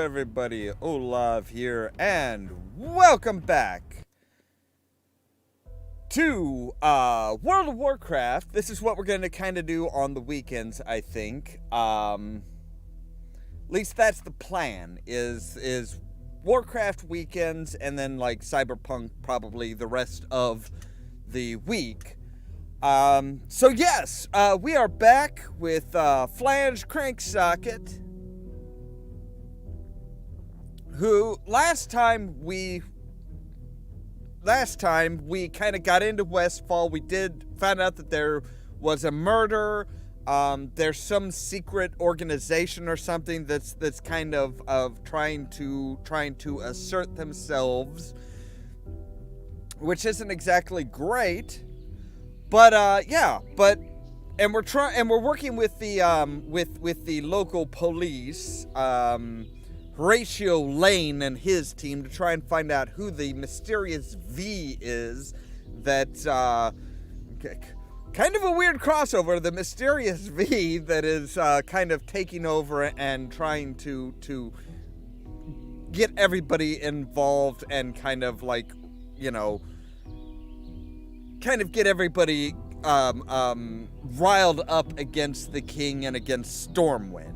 everybody, Olav here, and welcome back to World of Warcraft. This is what we're going to kind of do on the weekends, I think. At least that's the plan, is Warcraft weekends, and then, like, Cyberpunk probably the rest of the week. So yes, we are back with Flange Cranksocket, who last time we kind of got into Westfall. We found out that there was a murder. There's some secret organization or something that's kind of trying to assert themselves, which isn't exactly great. But and we're working with the local police, Horatio Lane and his team, to try and find out who the mysterious V is. That's kind of a weird crossover. The mysterious V that is kind of taking over and trying to get everybody involved and kind of, like, you know, kind of get everybody riled up against the king and against Stormwind.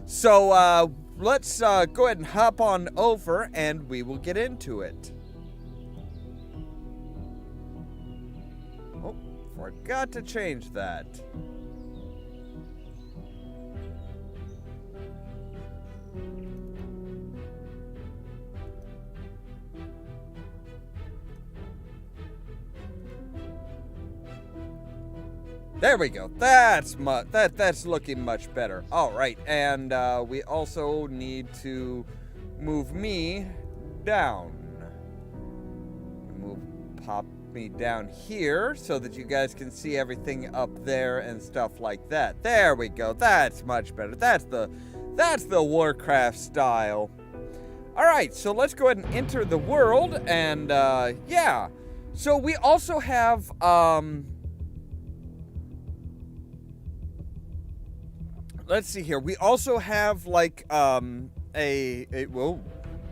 So let's go ahead and hop on over and we will get into it. Oh, forgot to change that. There we go. That's looking much better. All right, and we also need to move me down. Pop me down here so that you guys can see everything up there and stuff like that. There we go. That's much better. That's the Warcraft style. All right, so let's go ahead and enter the world, and yeah. So we also have let's see here. We also have, like, whoa,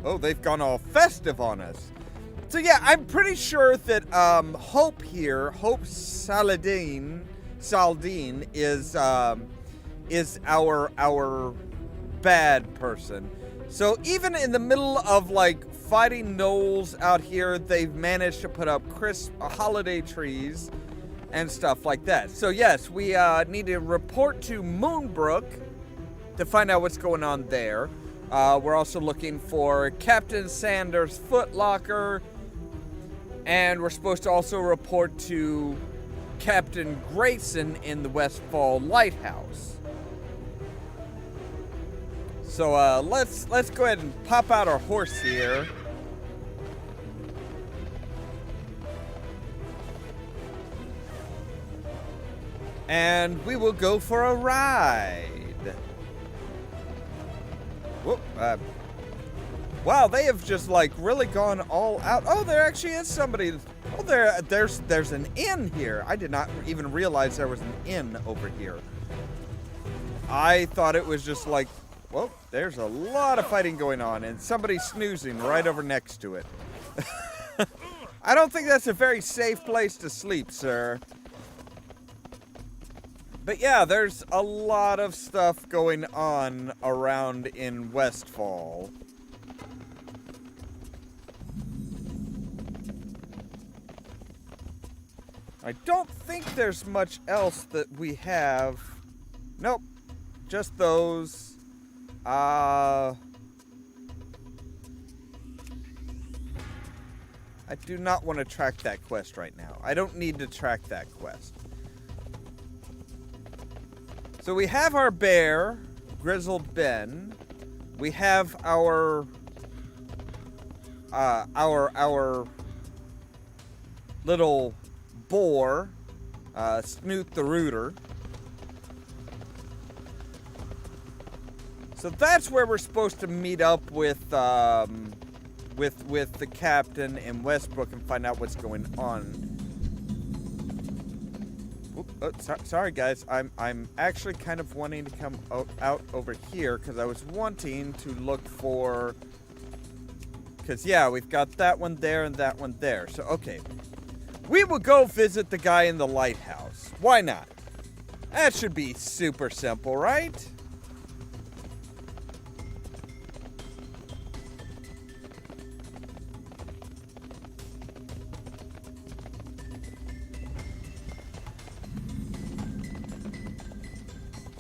oh, they've gone all festive on us. So yeah, I'm pretty sure that Hope Saldine is our bad person. So even in the middle of, like, fighting gnolls out here, they've managed to put up crisp holiday trees and stuff like that. So yes, we need to report to Moonbrook to find out what's going on there. We're also looking for Captain Sanders' Footlocker, and we're supposed to also report to Captain Grayson in the Westfall Lighthouse. So let's go ahead and pop out our horse here. And we will go for a ride. Whoop, wow, they have just, like, really gone all out. Oh, there actually is somebody. Oh, there's an inn here. I did not even realize there was an inn over here. I thought it was just like, well, there's a lot of fighting going on and somebody snoozing right over next to it. I don't think that's a very safe place to sleep, sir. But yeah, there's a lot of stuff going on around in Westfall. I don't think there's much else that we have. Nope, just those. I do not want to track that quest right now. I don't need to track that quest. So we have our bear, Grizzled Ben. We have our little boar, Snoot the Rooter. So that's where we're supposed to meet up with the captain in Westbrook and find out what's going on. Whoop. Sorry guys. I'm actually kind of wanting to come out over here because I was wanting to look for. Because yeah, we've got that one there and that one there. So okay, we will go visit the guy in the lighthouse. Why not? That should be super simple, right?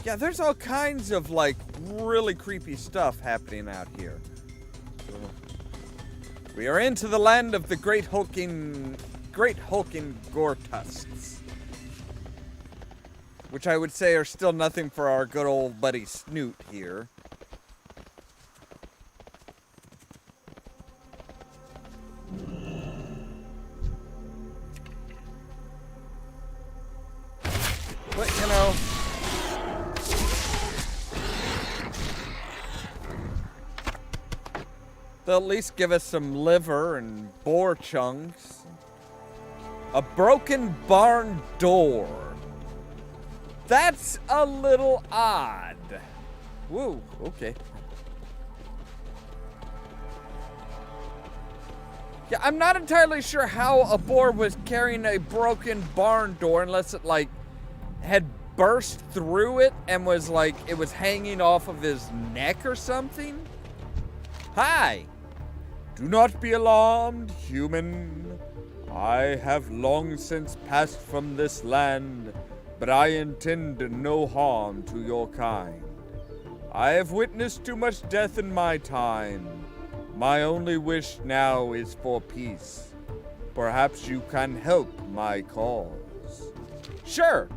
Yeah, there's all kinds of, like, really creepy stuff happening out here. We are into the land of the great hulking gore tusks. Which I would say are still nothing for our good old buddy Snoot here. But, you know... they'll at least give us some liver and boar chunks. A broken barn door. That's a little odd. Woo, okay. Yeah, I'm not entirely sure how a boar was carrying a broken barn door unless it, like, had burst through it and was, like, it was hanging off of his neck or something. Hi. Do not be alarmed, human. I have long since passed from this land, but I intend no harm to your kind. I have witnessed too much death in my time. My only wish now is for peace. Perhaps you can help my cause. Sure.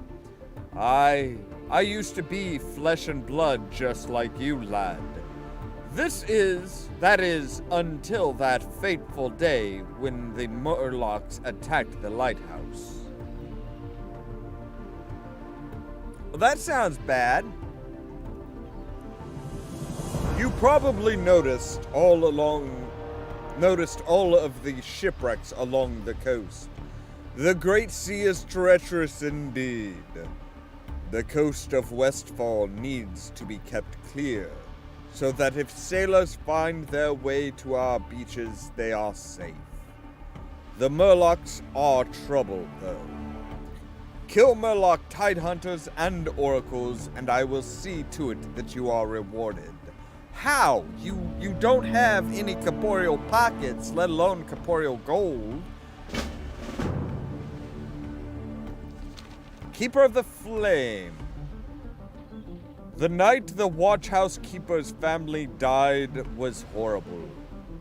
I used to be flesh and blood just like you, lad. That is, until that fateful day when the Murlocs attacked the lighthouse. Well, that sounds bad. You probably noticed all of the shipwrecks along the coast. The Great Sea is treacherous indeed. The coast of Westfall needs to be kept clear, so that if sailors find their way to our beaches, they are safe. The Murlocs are trouble, though. Kill Murloc tide hunters and oracles, and I will see to it that you are rewarded. How? You don't have any corporeal pockets, let alone corporeal gold. Keeper of the Flame. The night the watchhouse keeper's family died was horrible.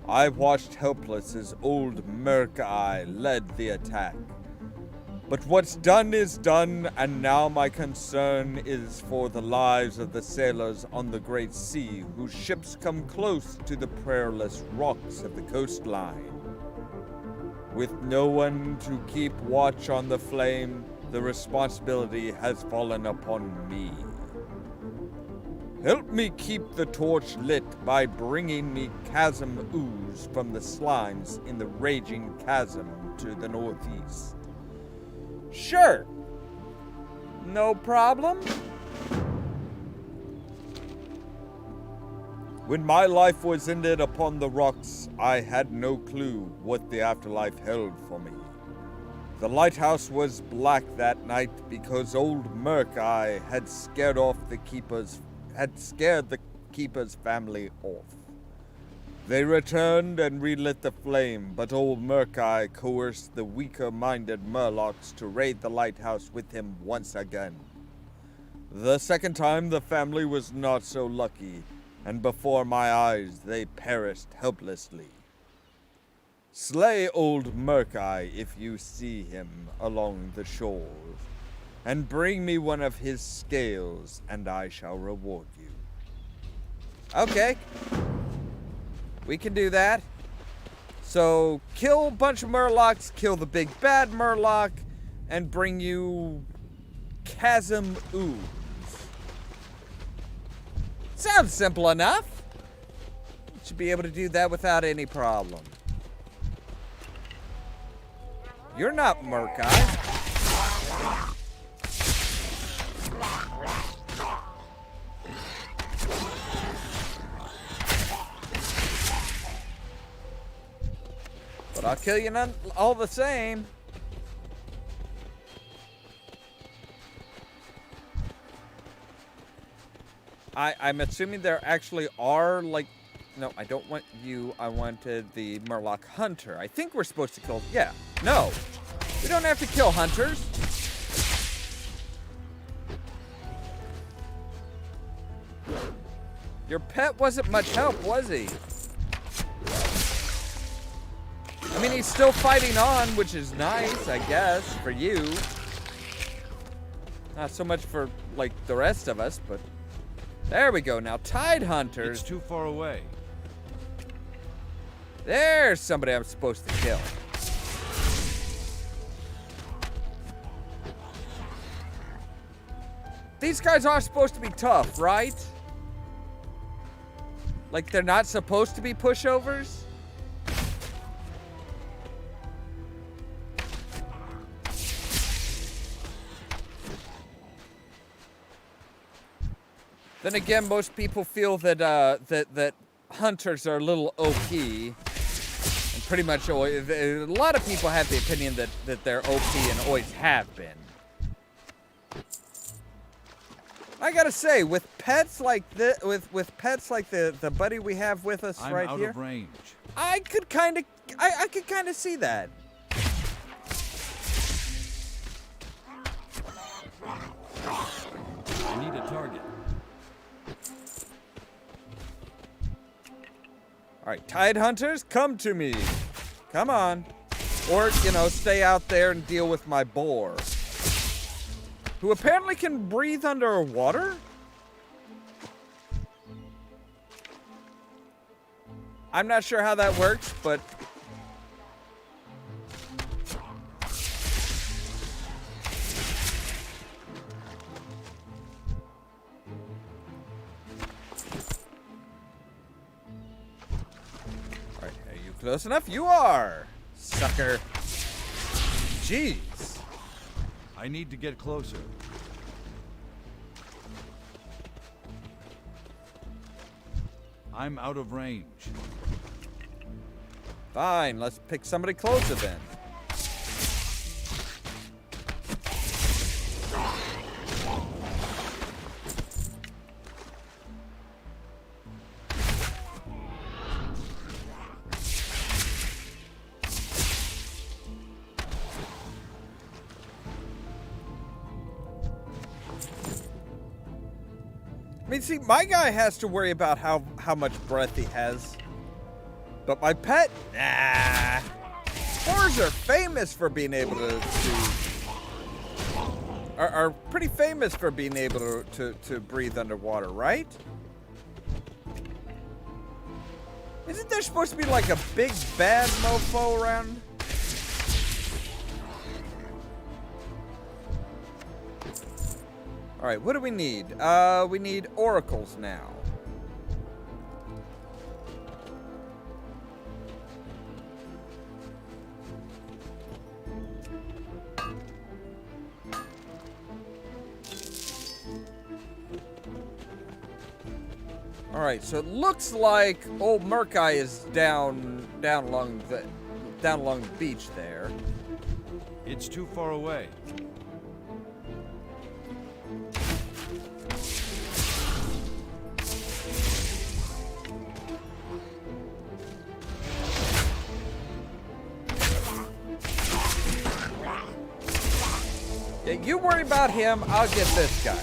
I watched helpless as old Merc-Eye led the attack. But what's done is done, and now my concern is for the lives of the sailors on the Great Sea whose ships come close to the prayerless rocks of the coastline. With no one to keep watch on the flame, the responsibility has fallen upon me. Help me keep the torch lit by bringing me chasm ooze from the slimes in the raging chasm to the northeast. Sure. No problem. When my life was ended upon the rocks, I had no clue what the afterlife held for me. The lighthouse was black that night because old Merc-Eye had scared the keeper's family off. They returned and relit the flame, but old Merc-Eye coerced the weaker-minded Murlocs to raid the lighthouse with him once again. The second time, the family was not so lucky, and before my eyes, they perished helplessly. Slay old Merc-Eye if you see him along the shores, and bring me one of his scales, and I shall reward you. Okay. We can do that. So, kill a bunch of Murlocs, kill the big bad Murloc, and bring you chasm ooze. Sounds simple enough. Should be able to do that without any problem. You're not Merc-Eye. But I'll kill you none all the same. I'm assuming there actually are, like... No, I don't want you. I wanted the Murloc Hunter. I think we're supposed to kill... Yeah. No. We don't have to kill hunters. Your pet wasn't much help, was he? I mean, he's still fighting on, which is nice, I guess, for you. Not so much for, like, the rest of us, but... There we go. Now, Tide Hunters... It's too far away. There's somebody I'm supposed to kill. These guys are supposed to be tough, right? Like, they're not supposed to be pushovers? Then again, most people feel that that hunters are a little OP, and pretty much always, a lot of people have the opinion that they're OP and always have been. I gotta say, with pets like this, with pets like the buddy we have with us I'm right out here, of range. I could kind of see that. I need a target. All right, Tide Hunters, come to me. Come on. Or, you know, stay out there and deal with my boar, who apparently can breathe underwater? I'm not sure how that works, but... Alright, are you close enough? You are, sucker. Jeez. I need to get closer. I'm out of range. Fine, let's pick somebody closer then. I mean, see, my guy has to worry about how much breath he has. But my pet, nah. Boars are famous for being able are pretty famous for being able to breathe underwater, right? Isn't there supposed to be like a big bad mofo around? All right, what do we need? We need oracles now. All right, so it looks like old Murkai is down along the beach there. It's too far away. Yeah, you worry about him, I'll get this guy.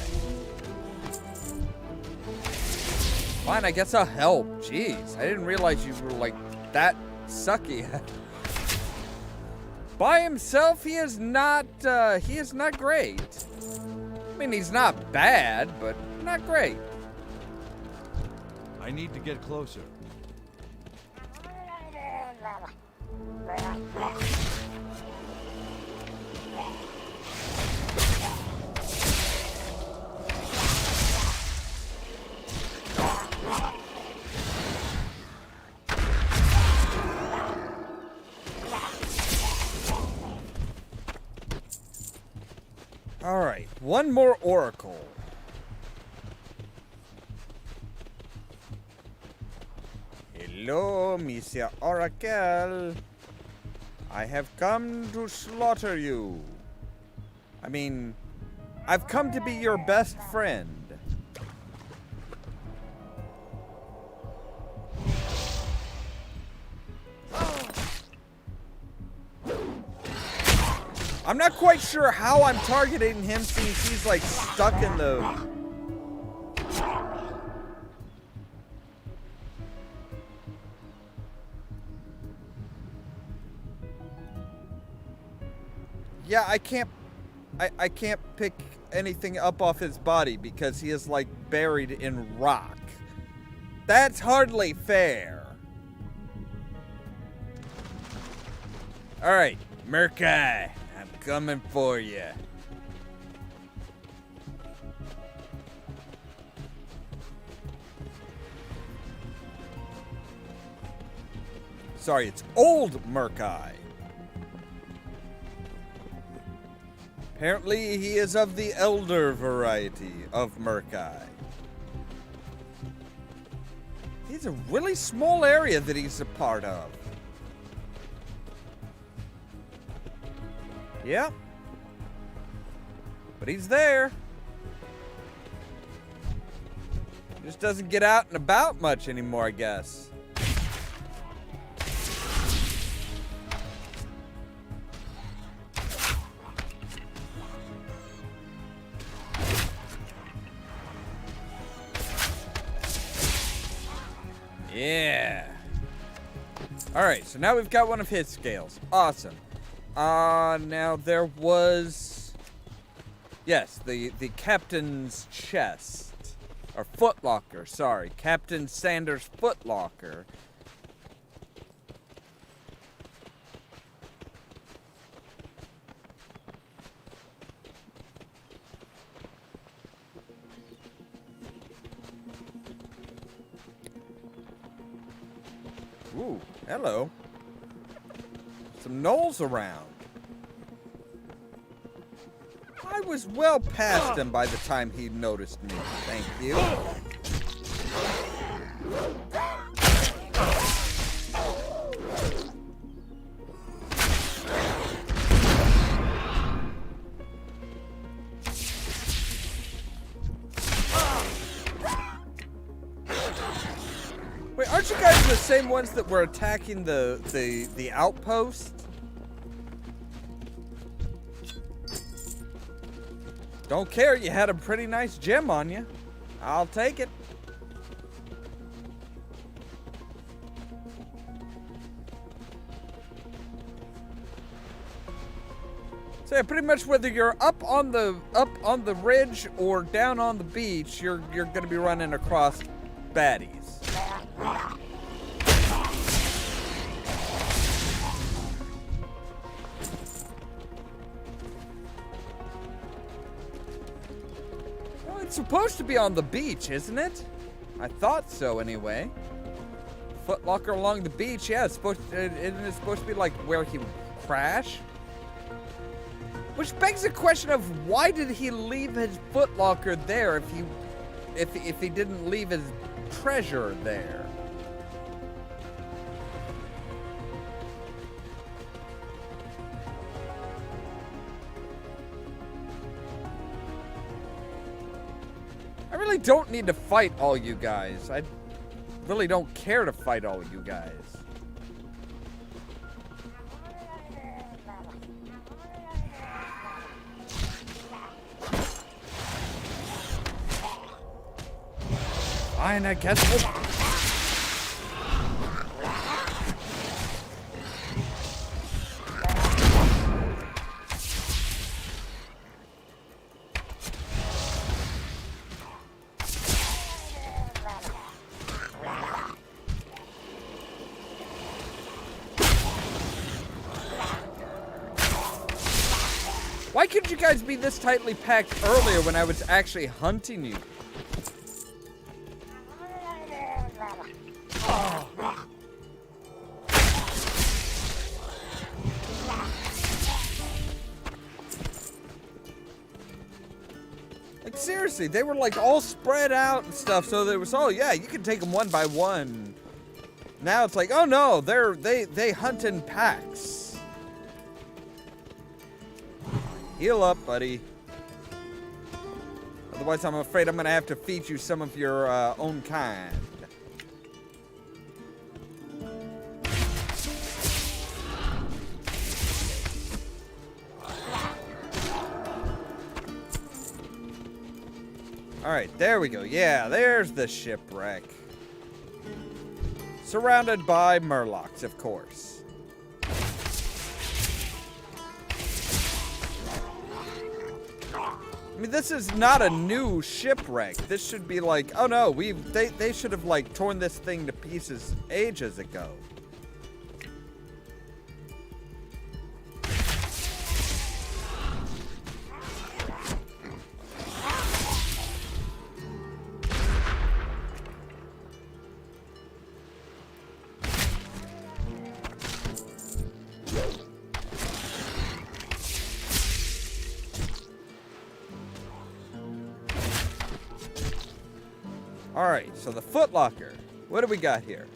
Fine, I guess I'll help. Jeez, I didn't realize you were like that sucky. By himself, he is not great. I mean, he's not bad, but not great. I need to get closer. Alright, one more oracle. Hello, Monsieur Oracle. I have come to slaughter you. I mean, I've come to be your best friend. I'm not quite sure how I'm targeting him since he's like stuck in the... Yeah, I can't pick anything up off his body because he is like buried in rock. That's hardly fair. Alright, Merkai. Coming for you. Sorry, it's old Merkai. Apparently, he is of the elder variety of Merkai. He's a really small area that he's a part of. Yeah. But he's there. Just doesn't get out and about much anymore, I guess. Yeah. Alright, so now we've got one of his scales. Awesome. Now there was... Yes, the captain's chest. Or footlocker, sorry. Captain Sanders' footlocker. Ooh, hello. Some gnolls around. I was well past him by the time he noticed me. Thank you. Wait, aren't you guys the same ones that were attacking the outpost? Don't care, you had a pretty nice gem on you. I'll take it. So yeah, pretty much whether you're up on the ridge or down on the beach, you're gonna be running across baddies. It's supposed to be on the beach, isn't it? I thought so, anyway. Footlocker along the beach, yeah, it's supposed to, isn't it supposed to be like where he would crash? Which begs the question of why did he leave his footlocker there if he didn't leave his treasure there? I really don't need to fight all you guys. I really don't care to fight all you guys. Fine, I guess we'll... Why couldn't you guys be this tightly packed earlier when I was actually hunting you? seriously, they were like all spread out and stuff. So there was, oh yeah, you can take them one by one. Now it's like, oh no, they hunt in packs. Heal up, buddy. Otherwise, I'm afraid I'm gonna have to feed you some of your own kind. Alright, there we go. Yeah, there's the shipwreck. Surrounded by murlocs, of course. I mean, this is not a new shipwreck. This should be like, oh no, they should have like torn this thing to pieces ages ago. Alright, so the footlocker. What do we got here?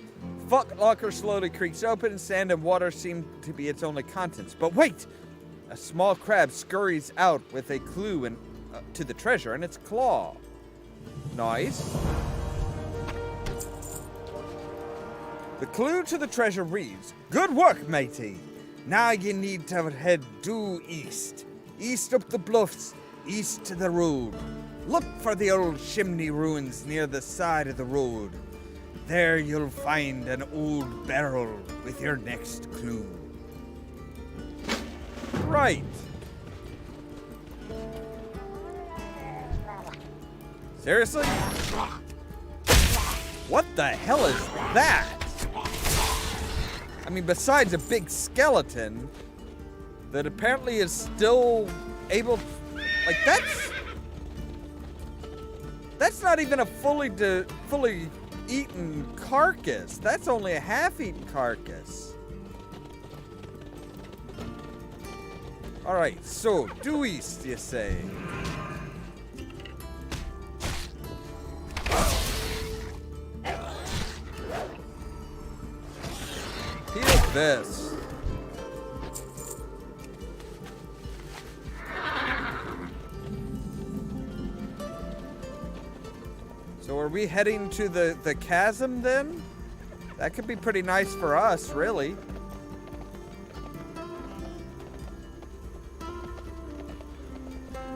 Footlocker slowly creaks open, sand and water seem to be its only contents. But wait! A small crab scurries out with a clue to the treasure in its claw. Nice. The clue to the treasure reads, "Good work, matey. Now you need to head due east. East up the bluffs, east to the road. Look for the old chimney ruins near the side of the road. There you'll find an old barrel with your next clue." Right. Seriously? What the hell is that? I mean, besides a big skeleton that apparently is still able to, like, that's not even a fully eaten carcass. That's only a half-eaten carcass. All right, so due east, you say? Here's this. So are we heading to the chasm then? That could be pretty nice for us, really.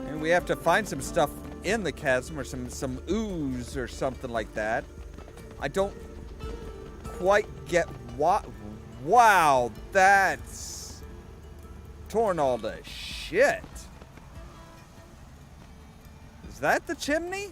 And we have to find some stuff in the chasm or some ooze or something like that. I don't quite get what. Wow, that's torn all to shit. Is that the chimney?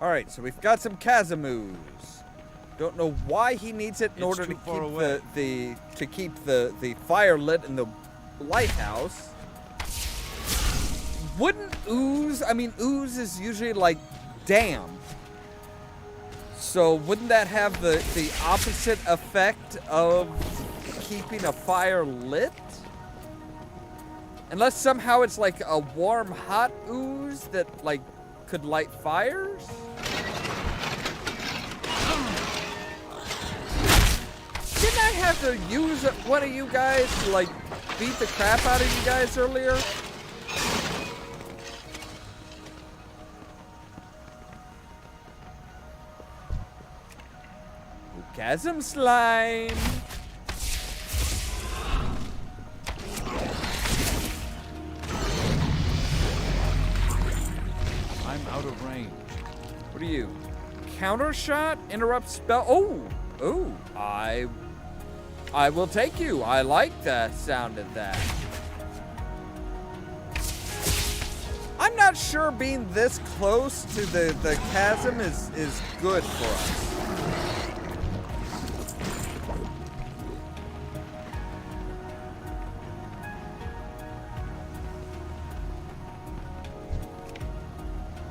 Alright, so we've got some Kazamoos. Don't know why he needs it in order to keep the fire lit in the lighthouse. Wouldn't ooze, I mean ooze is usually like damp. So wouldn't that have the opposite effect of keeping a fire lit? Unless somehow it's like a warm hot ooze that like could light fires? Didn't I have to use one of you guys to like beat the crap out of you guys earlier? Chasm slime. I'm out of range. What are you? Counter shot? Interrupt spell? Oh, I will take you. I like the sound of that. I'm not sure being this close to the chasm is good for us.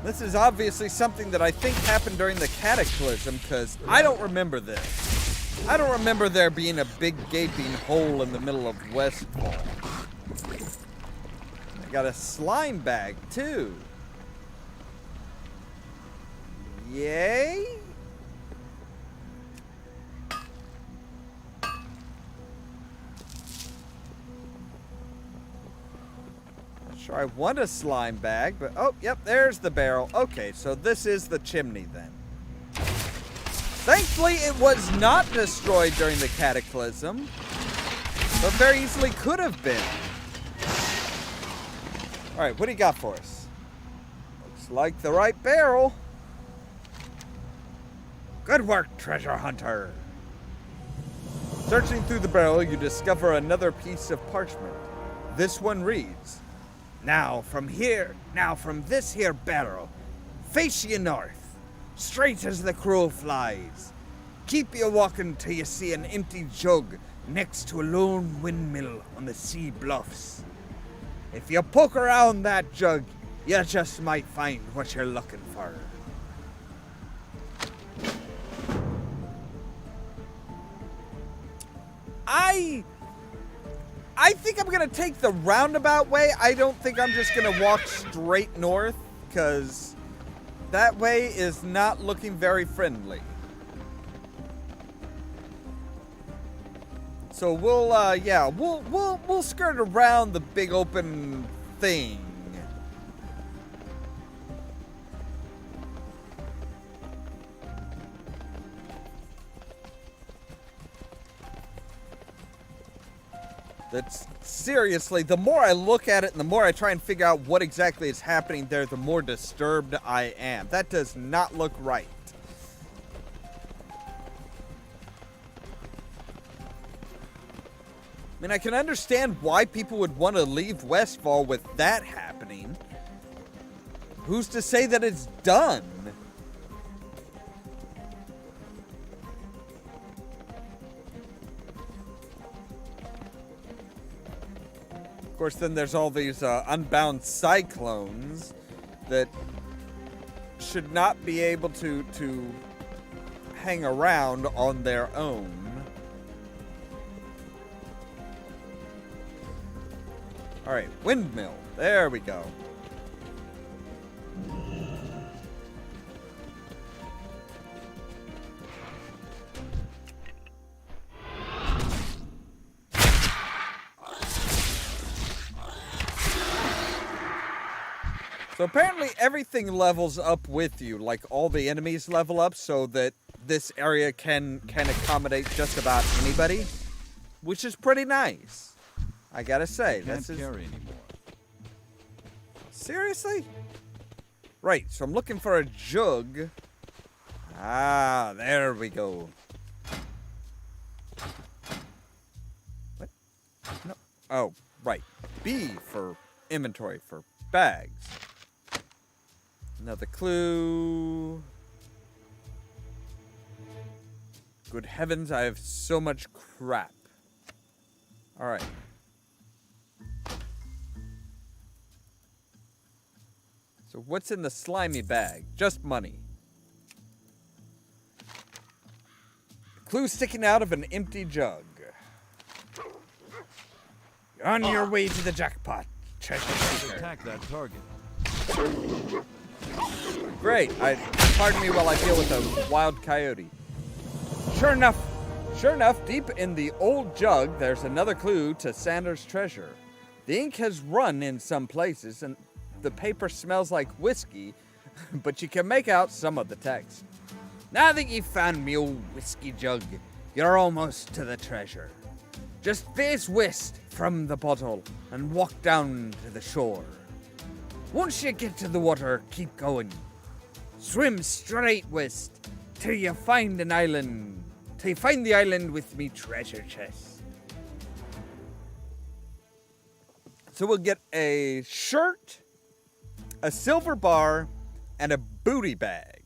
This is obviously something that I think happened during the Cataclysm, because I don't remember this. I don't remember there being a big gaping hole in the middle of Westfall. I got a slime bag, too. Yay? Sure, I want a slime bag, but oh, yep, there's the barrel. Okay, so this is the chimney then. Thankfully, it was not destroyed during the Cataclysm, but very easily could have been. All right, what do you got for us? Looks like the right barrel. Good work, treasure hunter. Searching through the barrel, you discover another piece of parchment. This one reads, Now from this here barrel, face ye north, straight as the crow flies. Keep ye walking till you see an empty jug next to a lone windmill on the sea bluffs. If you poke around that jug, you just might find what you're looking for. I think I'm gonna take the roundabout way. I don't think I'm just gonna walk straight north, because that way is not looking very friendly. So we'll skirt around the big open thing. That's seriously, the more I look at it and the more I try and figure out what exactly is happening there, the more disturbed I am. That does not look right. I mean, I can understand why people would want to leave Westfall with that happening. Who's to say that it's done? Of course, then there's all these unbound cyclones that should not be able to hang around on their own. All right, windmill. There we go. So apparently everything levels up with you, like all the enemies level up so that this area can accommodate just about anybody, which is pretty nice. I gotta say, Can't carry anymore. Seriously? Right, so I'm looking for a jug. Ah, there we go. What? No. Oh, right. B for inventory for bags. Another clue. Good heavens, I have so much crap. Alright. So what's in the slimy bag? Just money. A clue sticking out of an empty jug. You're on your way to the jackpot, treasure seeker. Attack that target. Great. Pardon me while I deal with a wild coyote. Sure enough, deep in the old jug, there's another clue to Sanders' treasure. The ink has run in some places, and the paper smells like whiskey, but you can make out some of the text. Now that you've found me old whiskey jug, you're almost to the treasure. Just face west from the bottle and walk down to the shore. Once you get to the water, keep going. Swim straight west till you find an island. Till you find the island with me treasure chest. So we'll get a shirt a silver bar, and a booty bag.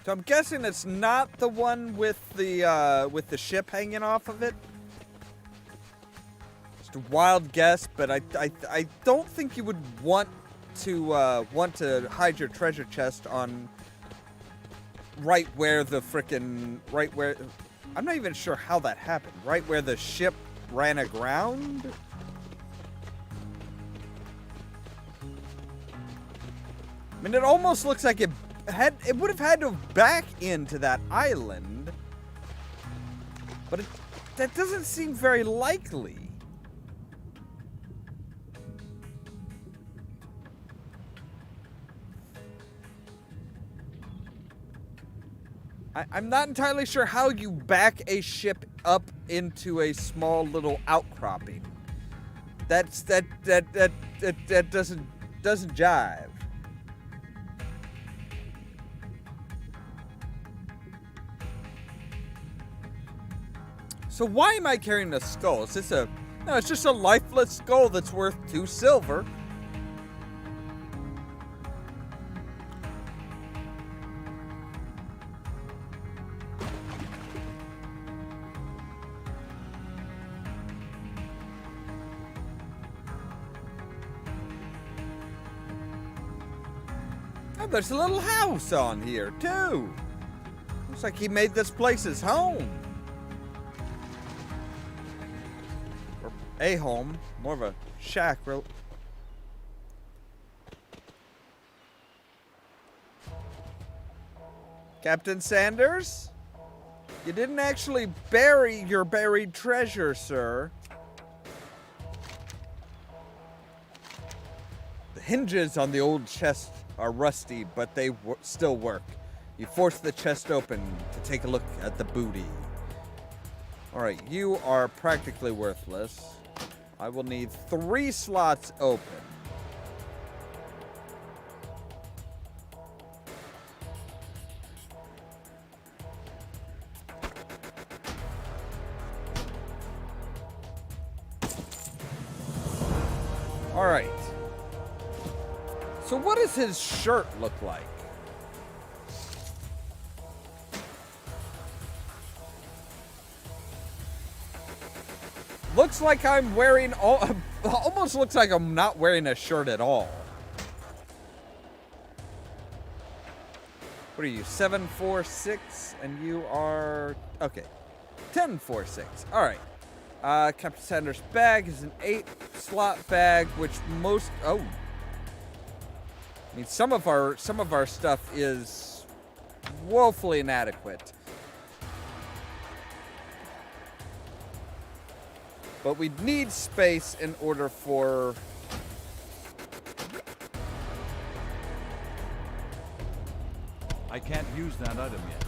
So I'm guessing it's not the one with the ship hanging off of it. Just a wild guess, but I don't think you would want to hide your treasure chest on right where I'm not even sure how that happened. Right where the ship ran aground. I mean, it almost looks like it would have had to back into that island, but that doesn't seem very likely. I'm not entirely sure how you back a ship up into a small little outcropping. That doesn't jive. So why am I carrying a skull? Is this no, it's just a lifeless skull that's worth 2 silver. Oh, there's a little house on here, too. Looks like he made this place his home. A home, more of a shack. Captain Sanders, you didn't actually bury your buried treasure, sir. The hinges on the old chest are rusty, but they still work. You force the chest open to take a look at the booty. Alright, you are practically worthless. I will need 3 slots open. All right. So what does his shirt look like? Looks like I'm wearing almost looks like I'm not wearing a shirt at all. What are you, 746? And you are, okay, 1046. All right. Captain Sanders' bag is an 8-slot bag, which I mean, some of our stuff is woefully inadequate. But we need space in order for... I can't use that item yet.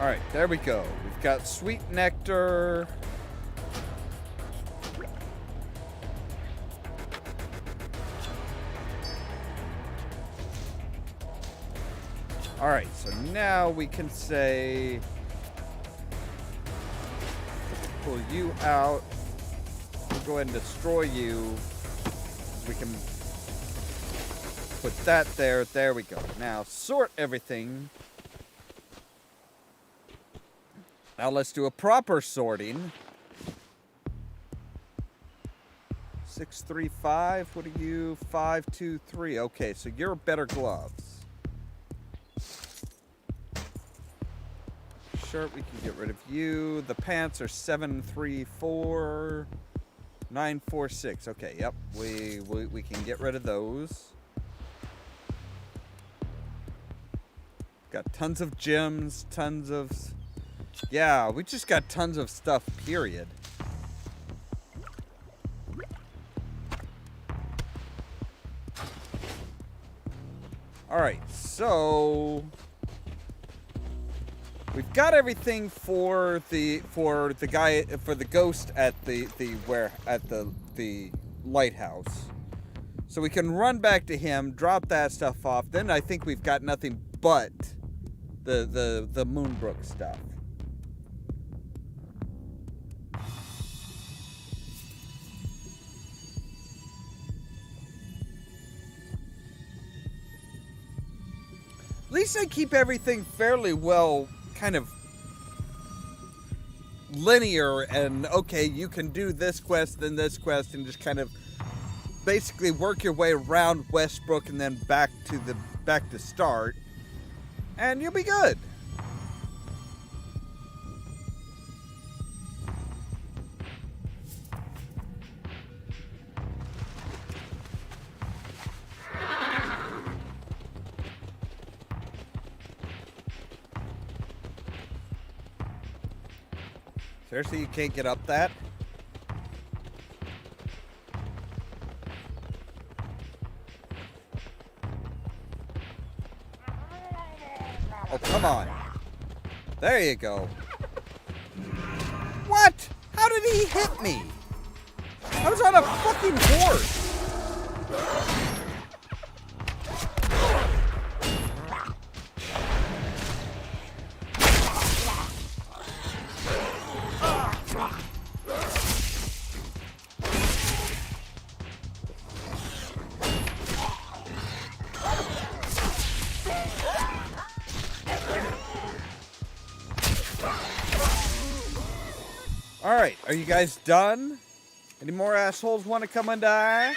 Alright, there we go. We've got sweet nectar. Alright, so now we can say... pull you out. We'll go ahead and destroy you. We can put that there. There we go. Now sort everything. Now let's do a proper sorting. 635. What are you? 523. Okay, so you're better gloves. Shirt, we can get rid of you. The pants are 734. 946. Okay, yep. We can get rid of those. Got tons of gems, tons of... Yeah, we just got tons of stuff, period. Alright, so... we've got everything for the ghost at the lighthouse. So we can run back to him, drop that stuff off. Then I think we've got nothing but the Moonbrook stuff. At least I keep everything fairly well kind of linear and okay, you can do this quest, then this quest, and just kind of basically work your way around Westbrook and then back to start, and you'll be good. Seriously, you can't get up that? Oh, come on. There you go. What? How did he hit me? I was on a fucking horse. Alright, are you guys done? Any more assholes want to come and die?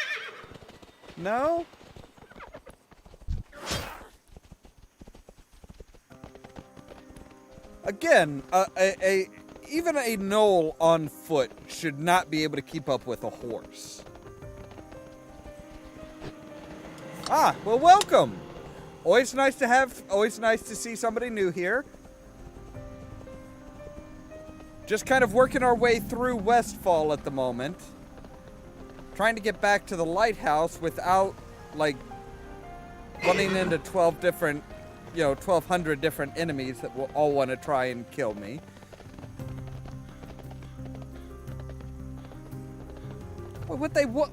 No? Again, even a gnoll on foot should not be able to keep up with a horse. Ah, well, welcome. Always nice to see somebody new here. Just kind of working our way through Westfall at the moment. Trying to get back to the lighthouse without, like, running into 1,200 different enemies that will all want to try and kill me. Well, what they will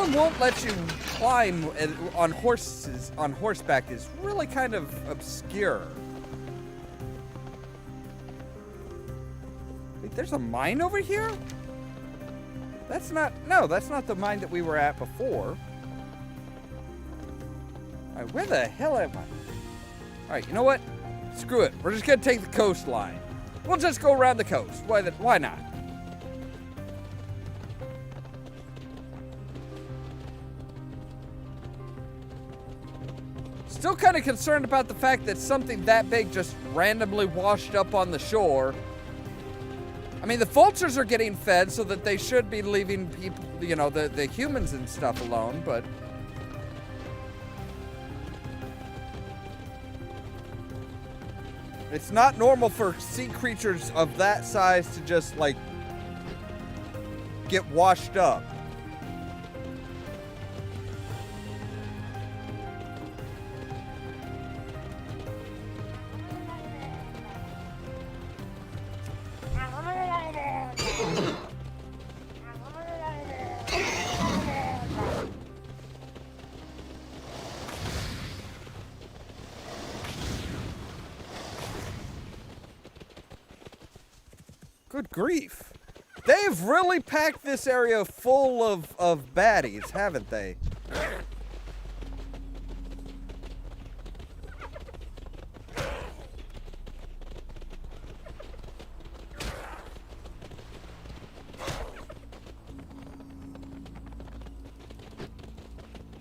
and won't let you climb on horseback is really kind of obscure. Wait, there's a mine over here? That's not the mine that we were at before. Alright, where the hell am I? Alright, you know what? Screw it. We're just gonna take the coastline. We'll just go around the coast. Why not? Still kind of concerned about the fact that something that big just randomly washed up on the shore. I mean, the vultures are getting fed, so that they should be leaving people, you know, the humans and stuff alone, but... It's not normal for sea creatures of that size to just, like, get washed up. Good grief. They've really packed this area full of baddies, haven't they?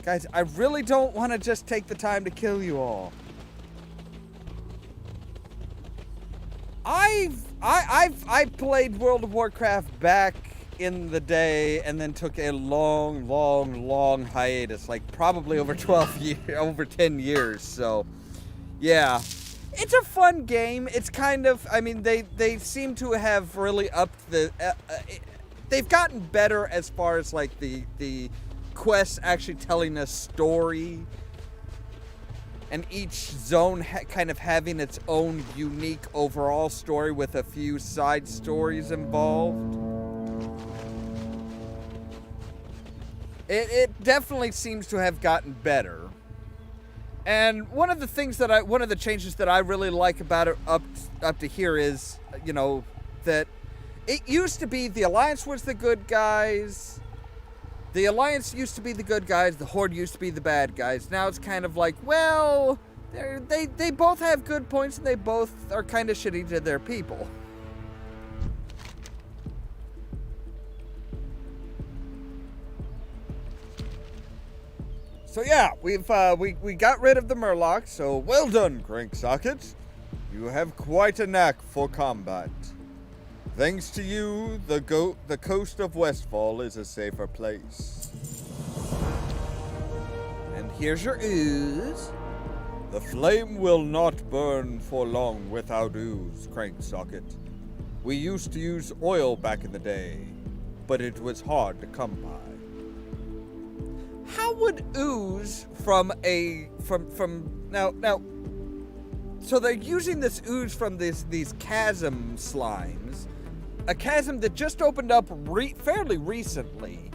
Guys, I really don't want to just take the time to kill you all. I played World of Warcraft back in the day and then took a long hiatus, like probably over 10 years. So, yeah, it's a fun game. It's kind of, I mean, they seem to have really upped the, they've gotten better as far as like the quests actually telling a story. And each zone kind of having its own unique overall story with a few side stories involved. It definitely seems to have gotten better. And one of the changes that I really like about it up to here is, that it used to be the Alliance was the good guys. The Alliance used to be the good guys. The Horde used to be the bad guys. Now it's kind of like, well, they both have good points and they both are kind of shitty to their people. So yeah, we got rid of the Murloc, so well done, Cranksocket. You have quite a knack for combat. Thanks to you, the coast of Westfall is a safer place. And here's your ooze. The flame will not burn for long without ooze, Cranksocket. We used to use oil back in the day, but it was hard to come by. How would ooze from now? So they're using this ooze from these chasm slimes, a chasm that just opened up fairly recently.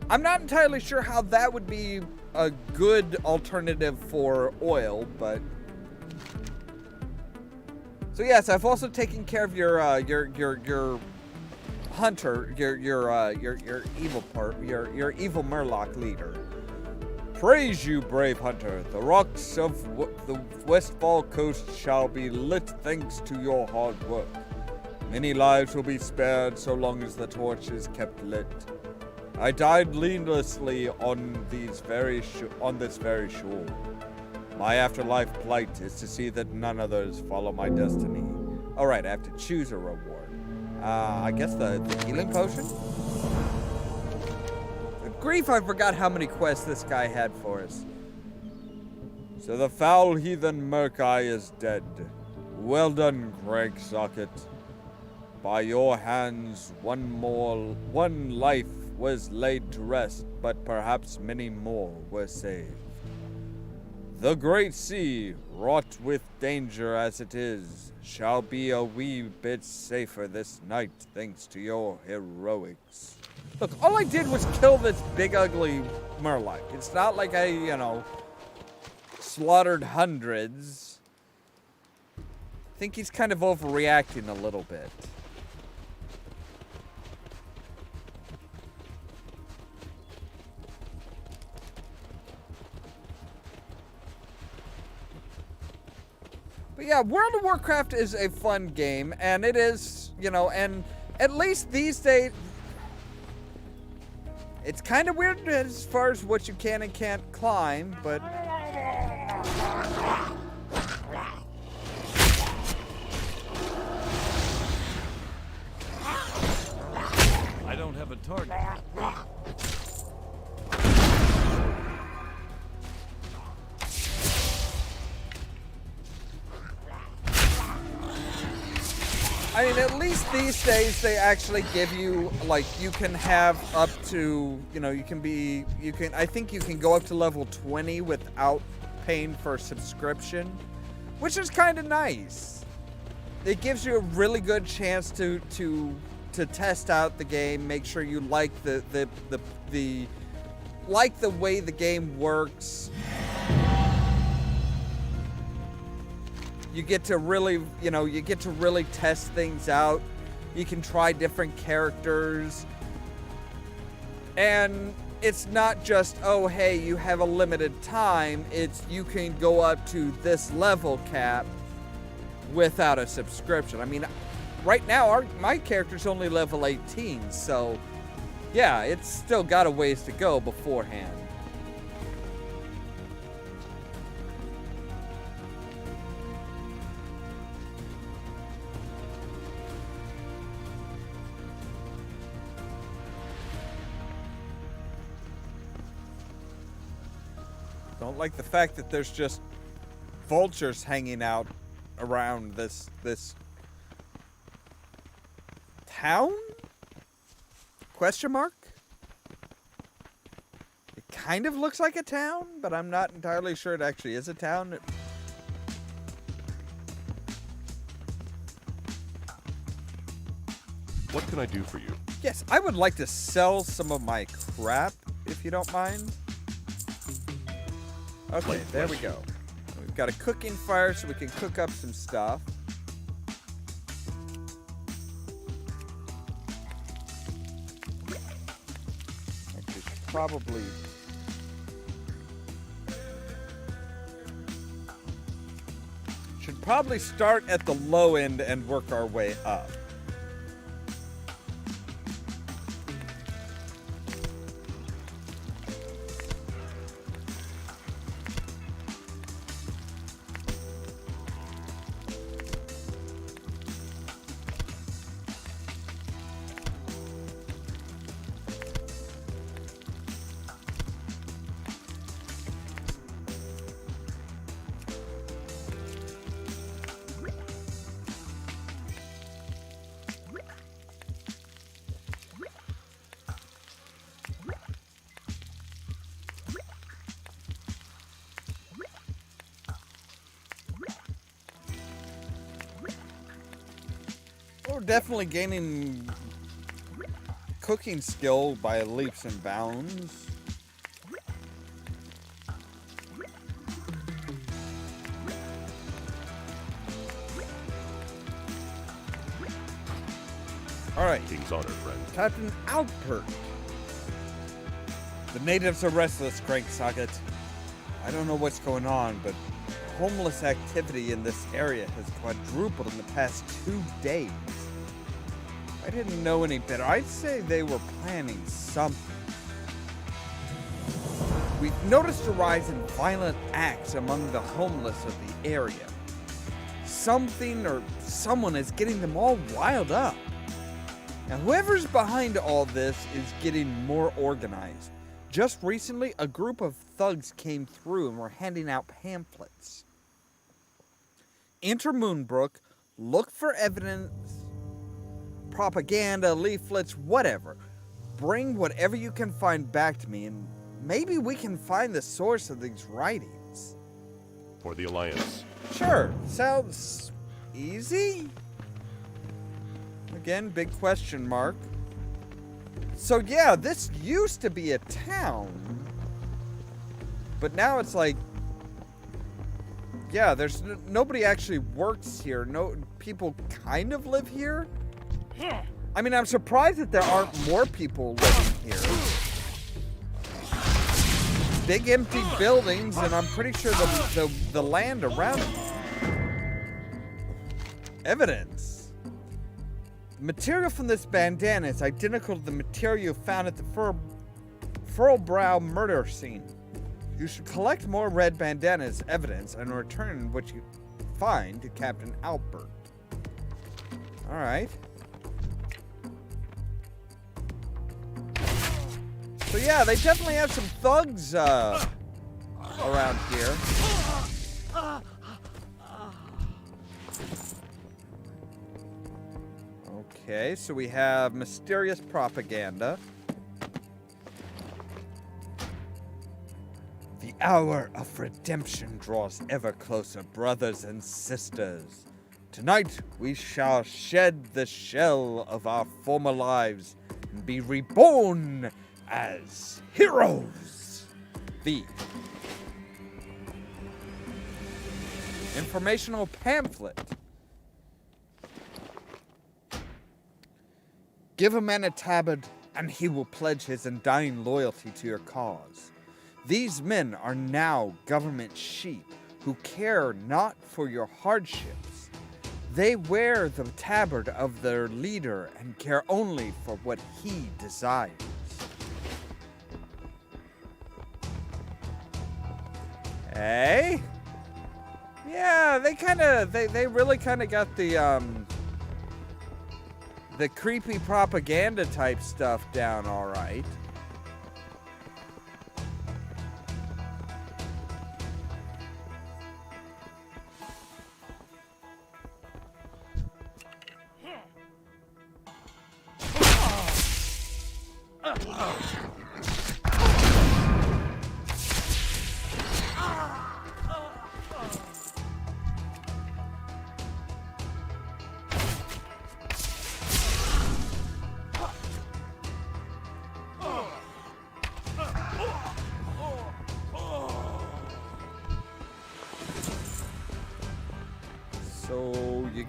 I'm not entirely sure how that would be a good alternative for oil, but so yes, I've also taken care of your hunter, your evil your evil Murloc leader. Praise you, brave hunter. The rocks of the Westfall coast shall be lit thanks to your hard work. Many lives will be spared so long as the torch is kept lit. I died needlessly on this very shore. My afterlife plight is to see that none others follow my destiny. All right, I have to choose a reward. I guess the healing potion? Good grief, I forgot how many quests this guy had for us. So the foul heathen Murk-Eye is dead. Well done, Cranksocket. By your hands, one life was laid to rest, but perhaps many more were saved. The great sea, wrought with danger as it is, shall be a wee bit safer this night thanks to your heroics. Look, all I did was kill this big ugly Murloc. It's not like I, slaughtered hundreds. I think he's kind of overreacting a little bit. But yeah, World of Warcraft is a fun game, and it is, and at least these days, it's kind of weird as far as what you can and can't climb, but I don't have a target. I mean, at least these days they actually give you, you can have up to, I think you can go up to level 20 without paying for a subscription, which is kind of nice. It gives you a really good chance to test out the game, make sure you like the way the game works. You get to really, test things out. You can try different characters. And it's not just, oh, hey, you have a limited time. It's you can go up to this level cap without a subscription. I mean, right now, my character's only level 18, so yeah, it's still got a ways to go beforehand. Don't like the fact that there's just vultures hanging out around this town? Question mark? It kind of looks like a town, but I'm not entirely sure it actually is a town. What can I do for you? Yes, I would like to sell some of my crap if you don't mind. Okay, there we go. We've got a cooking fire so we can cook up some stuff. Actually, probably... should probably start at the low end and work our way up. We're definitely gaining cooking skill by leaps and bounds. All right. King's honor, friend. Captain Alpert. The natives are restless, Crank Socket. I don't know what's going on, but homeless activity in this area has quadrupled in the past 2 days. I didn't know any better. I'd say they were planning something. We've noticed a rise in violent acts among the homeless of the area. Something or someone is getting them all riled up. Now, whoever's behind all this is getting more organized. Just recently, a group of thugs came through and were handing out pamphlets. Enter Moonbrook, look for evidence, propaganda, leaflets, whatever. Bring whatever you can find back to me, and maybe we can find the source of these writings. For the Alliance. Sure, sounds easy. Again, big question mark. So yeah, this used to be a town, but now it's like, yeah, there's nobody actually works here. No, people kind of live here. I mean, I'm surprised that there aren't more people living here. Big empty buildings, and I'm pretty sure the land around them. Evidence. The material from this bandana is identical to the material found at the Furlbrow murder scene. You should collect more red bandana as evidence and return what you find to Captain Alpert. Alright. So yeah, they definitely have some thugs around here. Okay, so we have mysterious propaganda. The hour of redemption draws ever closer, brothers and sisters. Tonight we shall shed the shell of our former lives and be reborn as heroes. The informational pamphlet. Give a man a tabard, and he will pledge his undying loyalty to your cause. These men are now government sheep who care not for your hardships. They wear the tabard of their leader and care only for what he desires. Hey? Yeah, they really kind of got the creepy propaganda type stuff down all right.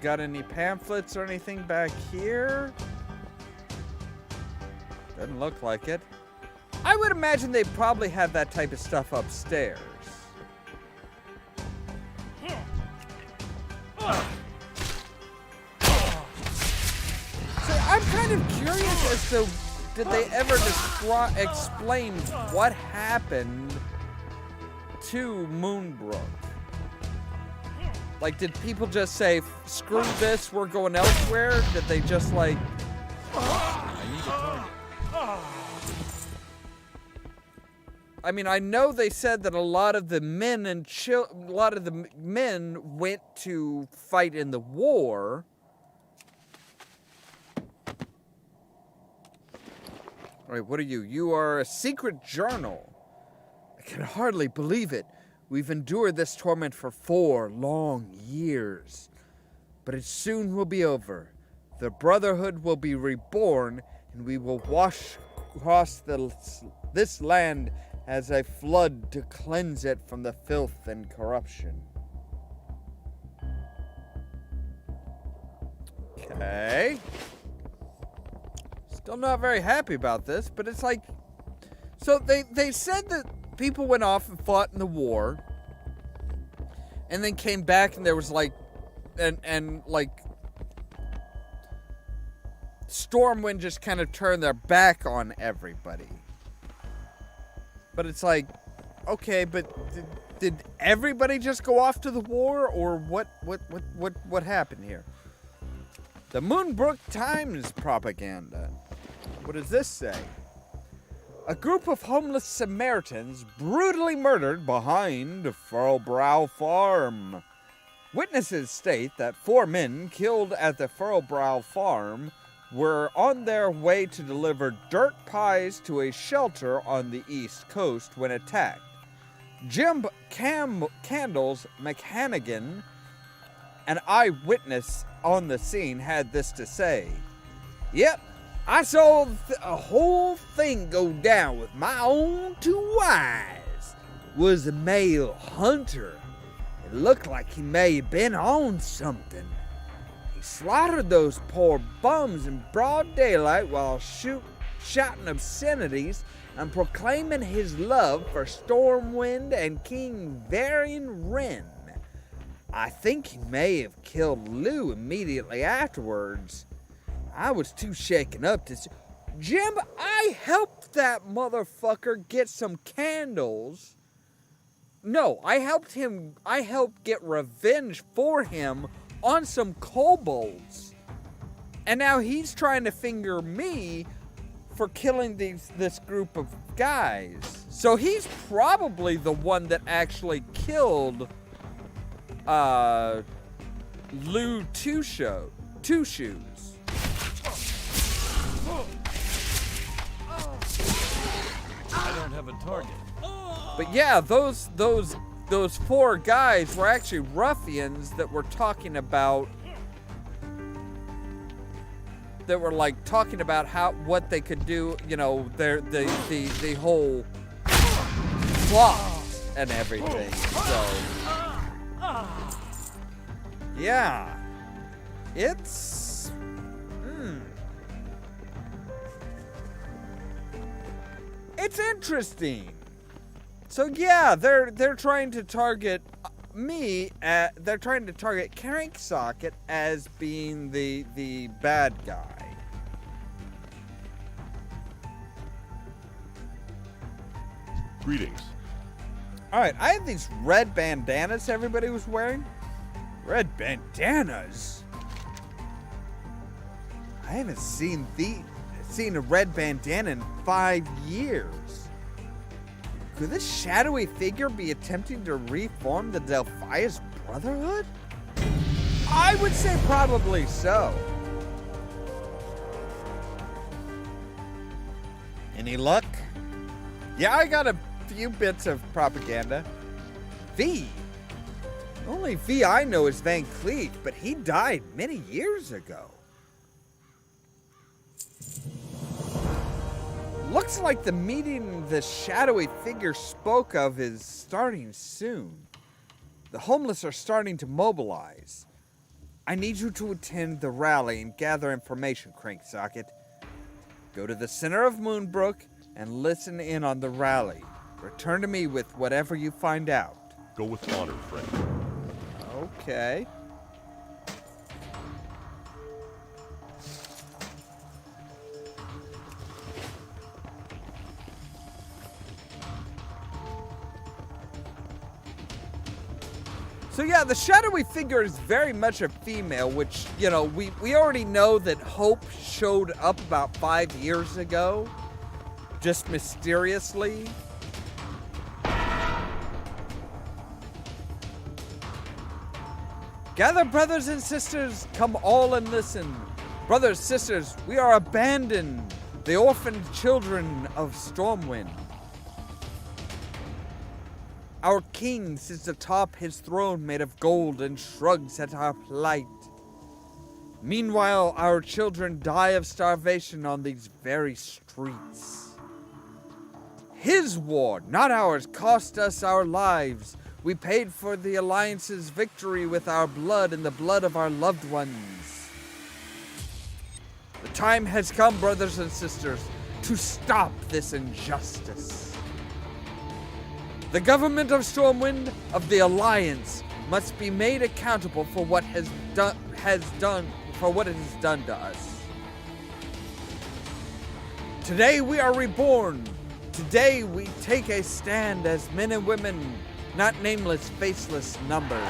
got any pamphlets or anything back here? Doesn't look like it. I would imagine they probably have that type of stuff upstairs. So I'm kind of curious as to, did they ever explain what happened to Moonbrook? Like, did people just say, screw this, we're going elsewhere? Did they just like... I need a target. I mean, I know they said that a lot of the men and men went to fight in the war. All right, what are you? You are a secret journal. I can hardly believe it. We've endured this torment for 4 long years. But it soon will be over. The Brotherhood will be reborn, and we will wash across this land as a flood to cleanse it from the filth and corruption. Okay. Still not very happy about this, but it's like... So they said that people went off and fought in the war, and then came back and there was like... And like... Stormwind just kind of turned their back on everybody. But it's like, okay, but did everybody just go off to the war, or what happened here? The Moonbrook Times propaganda. What does this say? A group of homeless Samaritans brutally murdered behind Furrowbrow Farm. Witnesses state that 4 men killed at the Furrowbrow Farm were on their way to deliver dirt pies to a shelter on the East Coast when attacked. Jim Candles McHannigan, an eyewitness on the scene, had this to say. Yep, I saw a whole thing go down with my own 2 eyes. Was a male hunter. It looked like he may have been on something. He slaughtered those poor bums in broad daylight while shouting obscenities and proclaiming his love for Stormwind and King Varian Wren. I think he may have killed Lou immediately afterwards. I was too shaken up to... Jim, I helped that motherfucker get some candles. No, I helped get revenge for him on some kobolds. And now he's trying to finger me for killing this group of guys. So he's probably the one that actually killed Lou Two Shoes. I don't have a target. But yeah, those 4 guys were actually ruffians that were talking about... That were like talking about what they could do, you know, the whole plot and everything. So yeah, it's it's interesting. So yeah, they're trying to target me. They're trying to target Cranksocket as being the bad guy. Greetings. All right, I had these red bandanas everybody was wearing. Red bandanas? I haven't seen a red bandana in 5 years. Could this shadowy figure be attempting to reform the Delphius Brotherhood? I would say probably so. Any luck? Yeah, I got a few bits of propaganda. V. The only V I know is Van Cleef, but he died many years ago. Looks like the meeting the shadowy figure spoke of is starting soon. The homeless are starting to mobilize. I need you to attend the rally and gather information, Cranksocket. Go to the center of Moonbrook and listen in on the rally. Return to me with whatever you find out. Go with honor, friend. Okay. So yeah, the shadowy figure is very much a female, which, you know, we already know that Hope showed up about 5 years ago, just mysteriously. Gather, brothers and sisters, come all and listen. Brothers, sisters, we are abandoned, the orphaned children of Stormwind. Our king sits atop his throne made of gold and shrugs at our plight. Meanwhile, our children die of starvation on these very streets. His war, not ours, cost us our lives. We paid for the Alliance's victory with our blood and the blood of our loved ones. The time has come, brothers and sisters, to stop this injustice. The government of Stormwind, of the Alliance, must be made accountable for what it has done to us. Today we are reborn. Today we take a stand as men and women, not nameless, faceless numbers.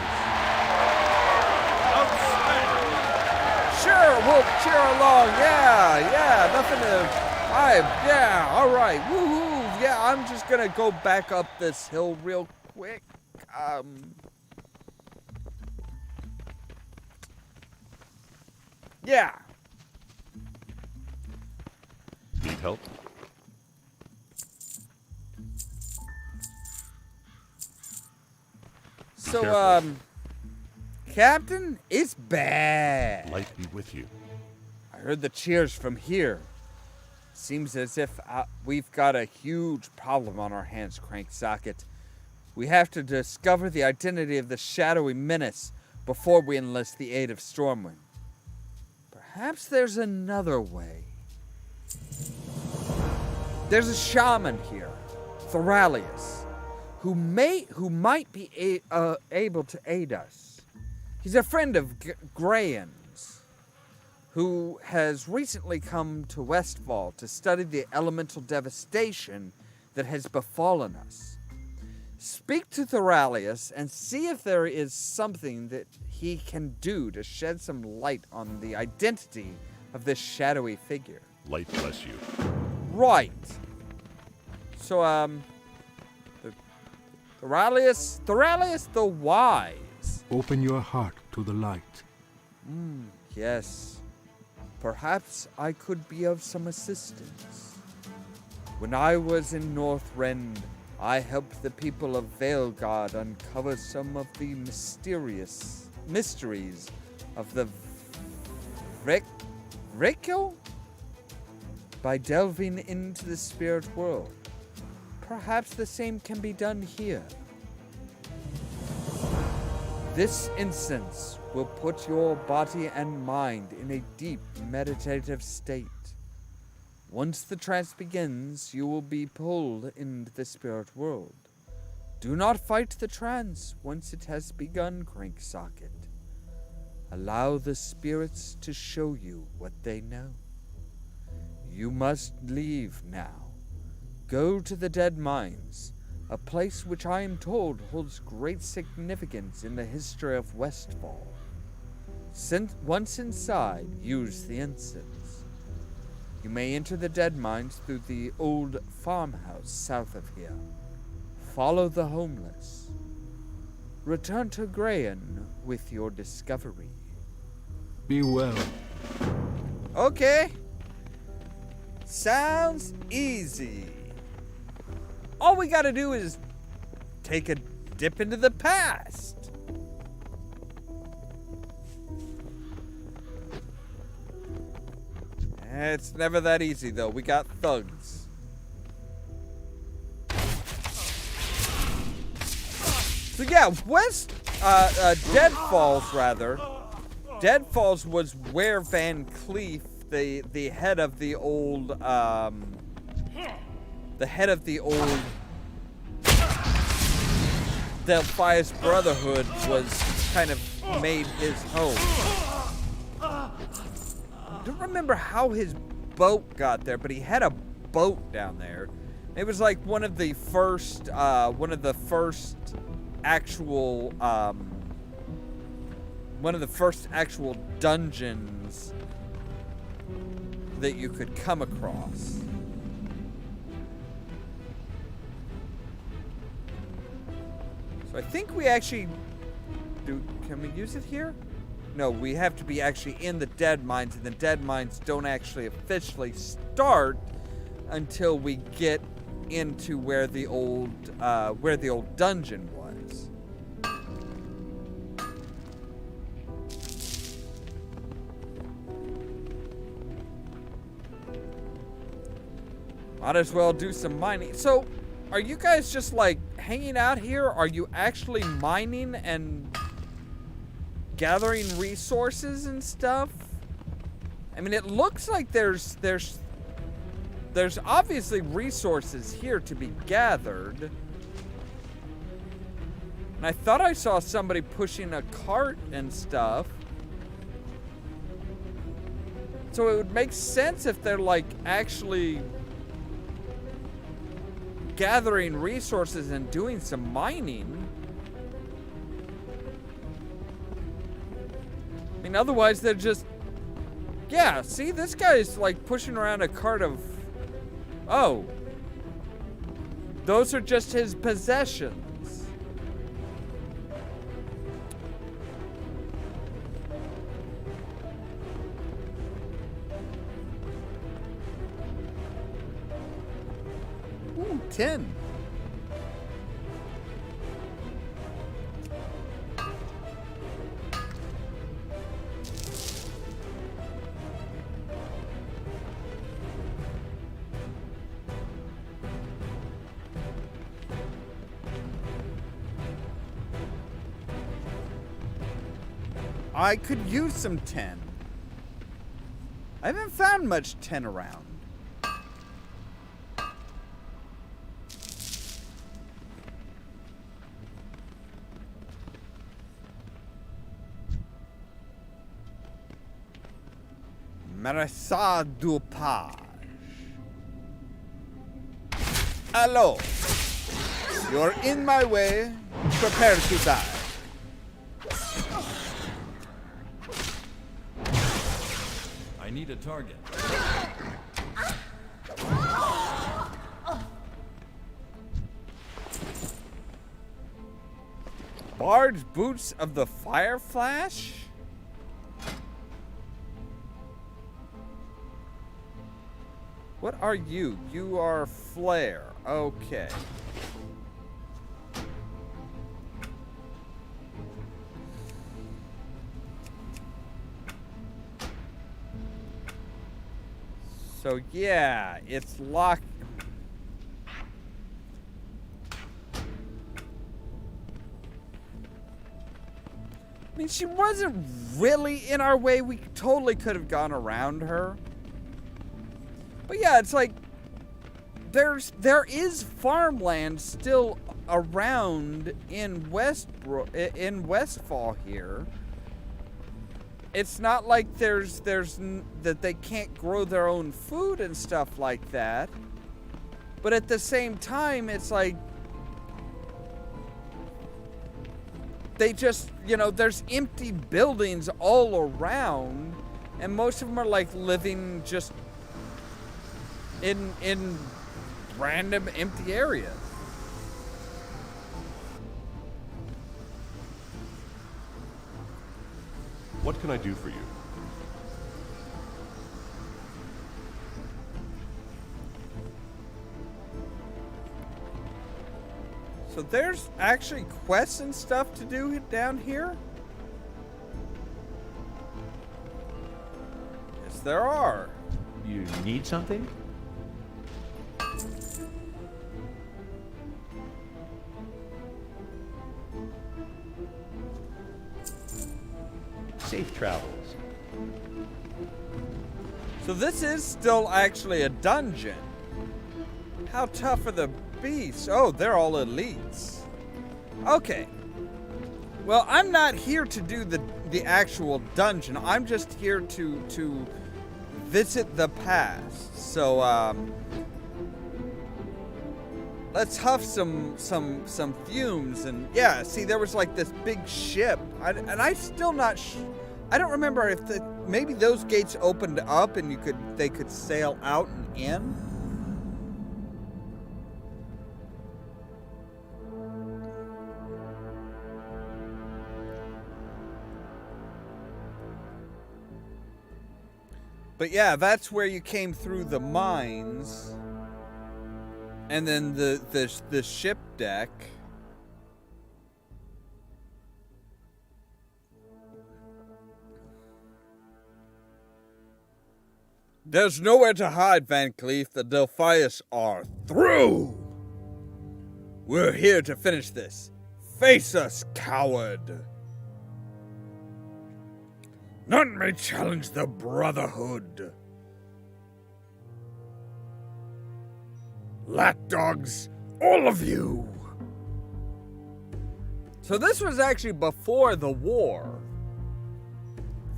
Sure, we'll cheer along. Yeah, nothing to... all right, woohoo. Yeah, I'm just gonna go back up this hill real quick. Yeah. Need help? So, careful. Captain, it's bad. Light be with you. I heard the cheers from here. Seems as if we've got a huge problem on our hands, Cranksocket. We have to discover the identity of the shadowy menace before we enlist the aid of Stormwind. Perhaps there's another way. There's a shaman here, Thoralius, who might be able to aid us. He's a friend of Grayan's, who has recently come to Westfall to study the elemental devastation that has befallen us. Speak to Thoralius and see if there is something that he can do to shed some light on the identity of this shadowy figure. Light bless you. Right. So, Thoralius the Wise. Open your heart to the light. Yes. Perhaps I could be of some assistance. When I was in Northrend, I helped the people of Veilguard uncover some of the mysteries of the Vrikil? By delving into the spirit world. Perhaps the same can be done here. This incense will put your body and mind in a deep meditative state. Once the trance begins, you will be pulled into the spirit world. Do not fight the trance once it has begun, Cranksocket. Allow the spirits to show you what they know. You must leave now. Go to the Dead Mines, a place which I am told holds great significance in the history of Westfall. Once inside, use the incense. You may enter the Dead Mines through the old farmhouse south of here. Follow the homeless. Return to Grayan with your discovery. Be well. Okay. Sounds easy. All we gotta do is take a dip into the past. It's never that easy, though. We got thugs. So yeah, Dead Falls, rather, Deadfalls was where Van Cleef, the head of the old Delphius Brotherhood, was kind of made his home. I don't remember how his boat got there, but he had a boat down there. It was like one of the first actual dungeons that you could come across. So I think we actually can we use it here? No, we have to be actually in the dead mines, and the dead mines don't actually officially start until we get into where the old dungeon was. Might as well do some mining. So, are you guys just like hanging out here? Are you actually mining and gathering resources and stuff? I mean, it looks like there's obviously resources here to be gathered. And I thought I saw somebody pushing a cart and stuff. So it would make sense if they're like actually gathering resources and doing some mining. I mean, otherwise they're just... Yeah, see, this guy's like pushing around a cart of... Oh. Those are just his possessions. Ooh, 10. I could use some 10. I haven't found much 10 around. Marissa Dupage. Hello. You're in my way. Prepare to die. I need a target. Bard's Boots of the Fire Flash? What are you? You are Flare. Okay. So yeah, it's locked. I mean, she wasn't really in our way. We totally could have gone around her. But yeah, it's like there is farmland still around in Westfall here. It's not like there's that they can't grow their own food and stuff like that. But at the same time, it's like they just, you know, there's empty buildings all around, and most of them are like living just in random empty areas. What can I do for you? So there's actually quests and stuff to do down here? Yes, there are. You need something? safe travels. So this is still actually a dungeon. How tough are the beasts? Oh, they're all elites. Okay. Well, I'm not here to do the actual dungeon. I'm just here to visit the past. So let's huff some fumes. And yeah, see, there was like this big ship, and I still not. I don't remember if maybe those gates opened up and they could sail out and in. But yeah, that's where you came through the mines, and then the ship deck. There's nowhere to hide, Van Cleef. The Delphius are through. We're here to finish this. Face us, coward. None may challenge the Brotherhood. Lapdogs, all of you. So this was actually before the war.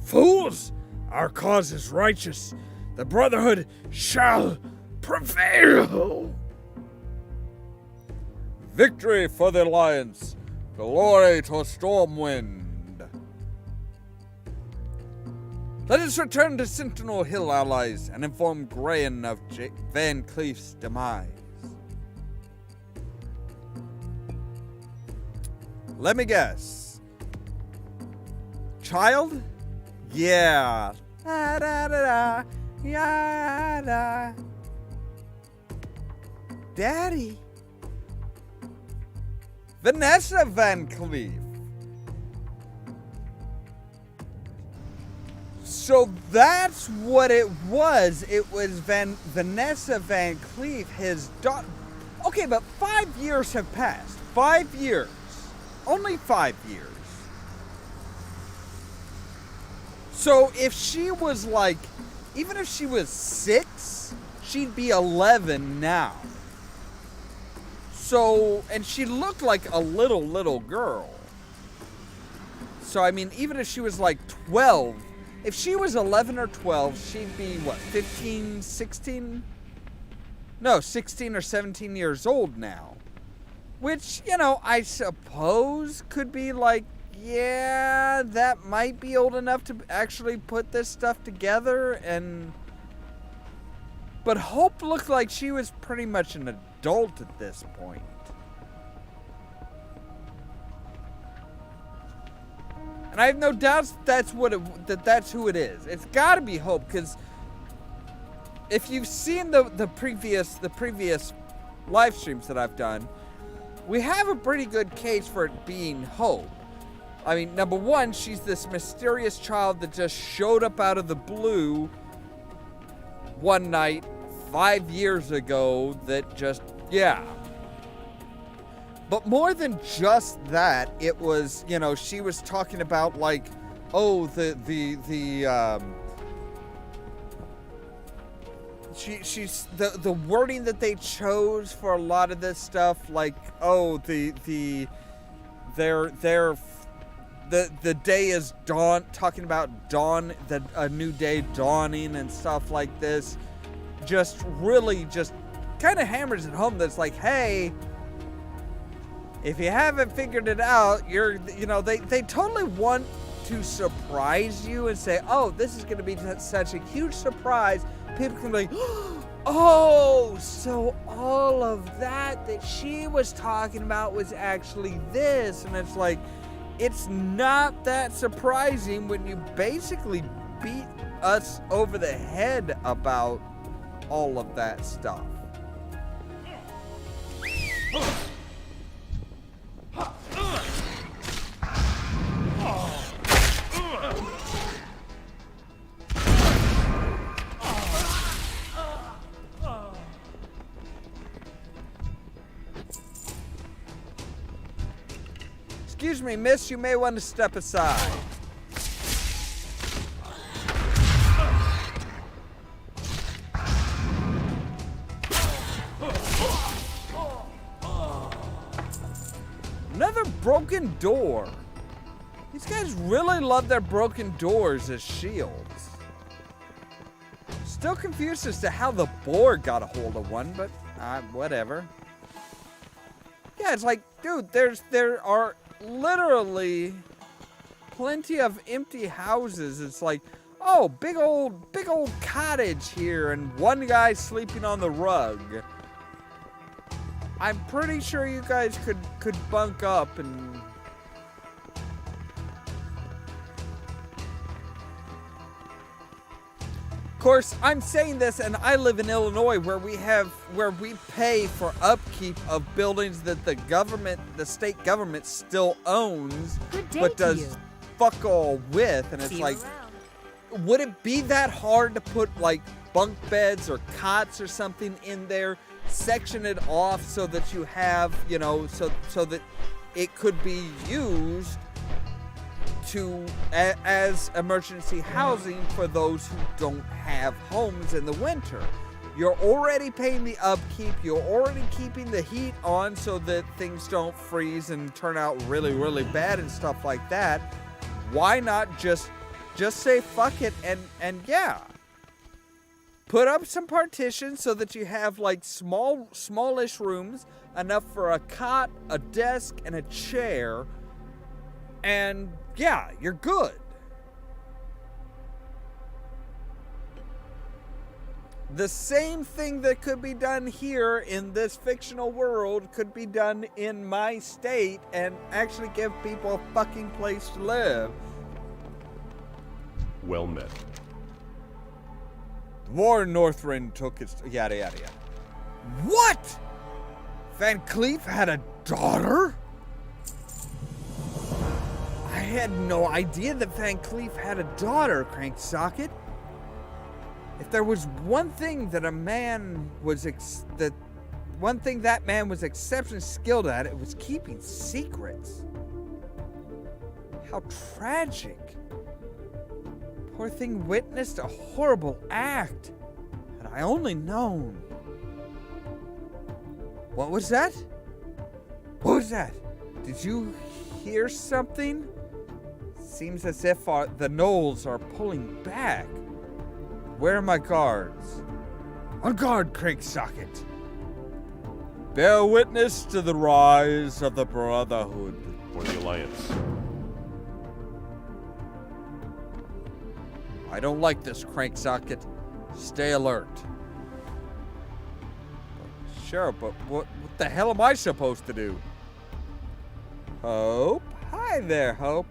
Fools! Our cause is righteous. The Brotherhood shall prevail. Victory for the Alliance. Glory to Stormwind. Let us return to Sentinel Hill, allies, and inform Grayan of Van Cleef's demise. Let me guess. Child? Yeah. Da, da, da, da. Yeah, da. Daddy? Vanessa Van Cleef. So that's what it was. It was Vanessa Van Cleef, his daughter. Okay, but 5 years have passed. 5 years. Only 5 years. So if she was like, even if she was 6, she'd be 11 now. So, and she looked like a little girl. So, I mean, even if she was like 12, if she was 11 or 12, she'd be, what, 15, 16? No, 16 or 17 years old now. Which, you know, I suppose could be like, yeah, that might be old enough to actually put this stuff together. But Hope looked like she was pretty much an adult at this point. And I have no doubts that's that's who it is. It's got to be Hope, because if you've seen the previous live streams that I've done, we have a pretty good case for it being Hope. I mean, number one, she's this mysterious child that just showed up out of the blue one night 5 years ago that just, yeah. But more than just that, it was, you know, she was talking about like, oh, she's the wording that they chose for a lot of this stuff, like, oh, the day is dawn, talking about dawn, a new day dawning and stuff like this, just really just kind of hammers it home. That's like, hey, if you haven't figured it out, they totally want to surprise you and say, oh, this is going to be such a huge surprise. People can be like, oh, so all of that she was talking about was actually this. And it's like, it's not that surprising when you basically beat us over the head about all of that stuff. Excuse me, miss, you may want to step aside. Another broken door. These guys really love their broken doors as shields. Still confused as to how the boar got a hold of one, but whatever. Yeah, it's like, dude, there are literally plenty of empty houses. It's like, oh, big old cottage here and one guy sleeping on the rug. I'm pretty sure you guys could bunk up and... Of course, I'm saying this, and I live in Illinois, where we pay for upkeep of buildings that the state government still owns, but does fuck all with, and it's like, would it be that hard to put like bunk beds or cots or something in there, section it off so that you have, you know, so that it could be used as emergency housing for those who don't have homes in the winter? You're already paying the upkeep, you're already keeping the heat on so that things don't freeze and turn out really, really bad and stuff like that. Why not just say fuck it and yeah. Put up some partitions so that you have like smallish rooms, enough for a cot, a desk, and a chair, and yeah, you're good. The same thing that could be done here in this fictional world could be done in my state and actually give people a fucking place to live. Well met. The war in Northrend took its... yada, yada, yada. What? Van Cleef had a daughter? I had no idea that Van Cleef had a daughter, Cranksocket. If there was one thing that that man was exceptionally skilled at, it was keeping secrets. How tragic. Poor thing witnessed a horrible act. Had I only known. What was that? What was that? Did you hear something? Seems as if the gnolls are pulling back. Where are my guards? On guard, Cranksocket. Bear witness to the rise of the Brotherhood. Or the Alliance. I don't like this, Cranksocket. Stay alert. Sure, but what the hell am I supposed to do? Hope? Hi there, Hope.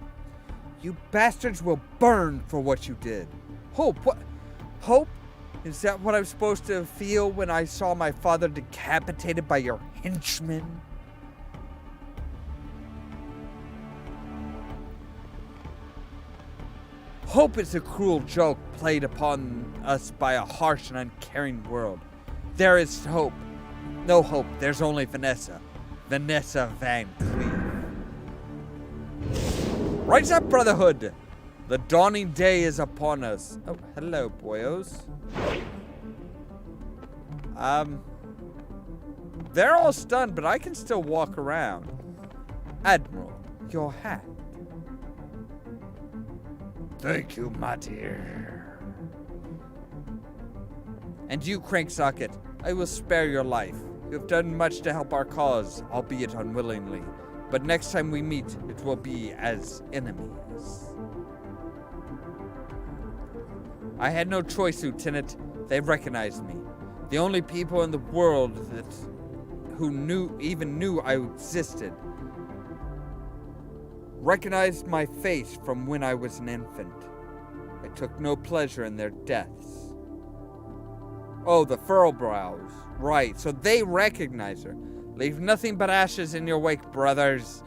You bastards will burn for what you did. Hope, what? Hope? Is that what I'm supposed to feel when I saw my father decapitated by your henchmen? Hope is a cruel joke played upon us by a harsh and uncaring world. There is hope. No hope. There's only Vanessa. Vanessa Van Cleef. Rise up, Brotherhood! The dawning day is upon us. Oh, hello, boyos. They're all stunned, but I can still walk around. Admiral, your hat. Thank you, my dear. And you, Cranksocket, I will spare your life. You have done much to help our cause, albeit unwillingly. But next time we meet, it will be as enemies. I had no choice, Lieutenant. They recognized me. The only people in the world who even knew I existed. Recognized my face from when I was an infant. I took no pleasure in their deaths. Oh, the Furlbrows. Right, so they recognize her. Leave nothing but ashes in your wake, brothers.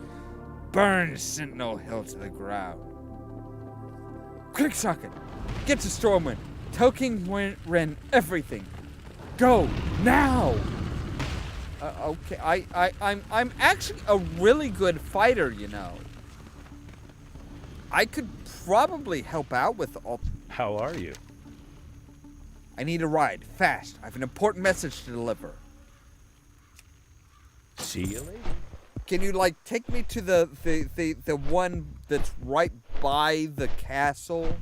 Burn Sentinel Hill to the ground. Cranksocket, get to Stormwind. Tell King Wren everything. Go, now! Okay, I'm actually a really good fighter, you know. I could probably help out with all... How are you? I need a ride, fast. I have an important message to deliver. See you later. Can you like take me to the one that's right by the castle?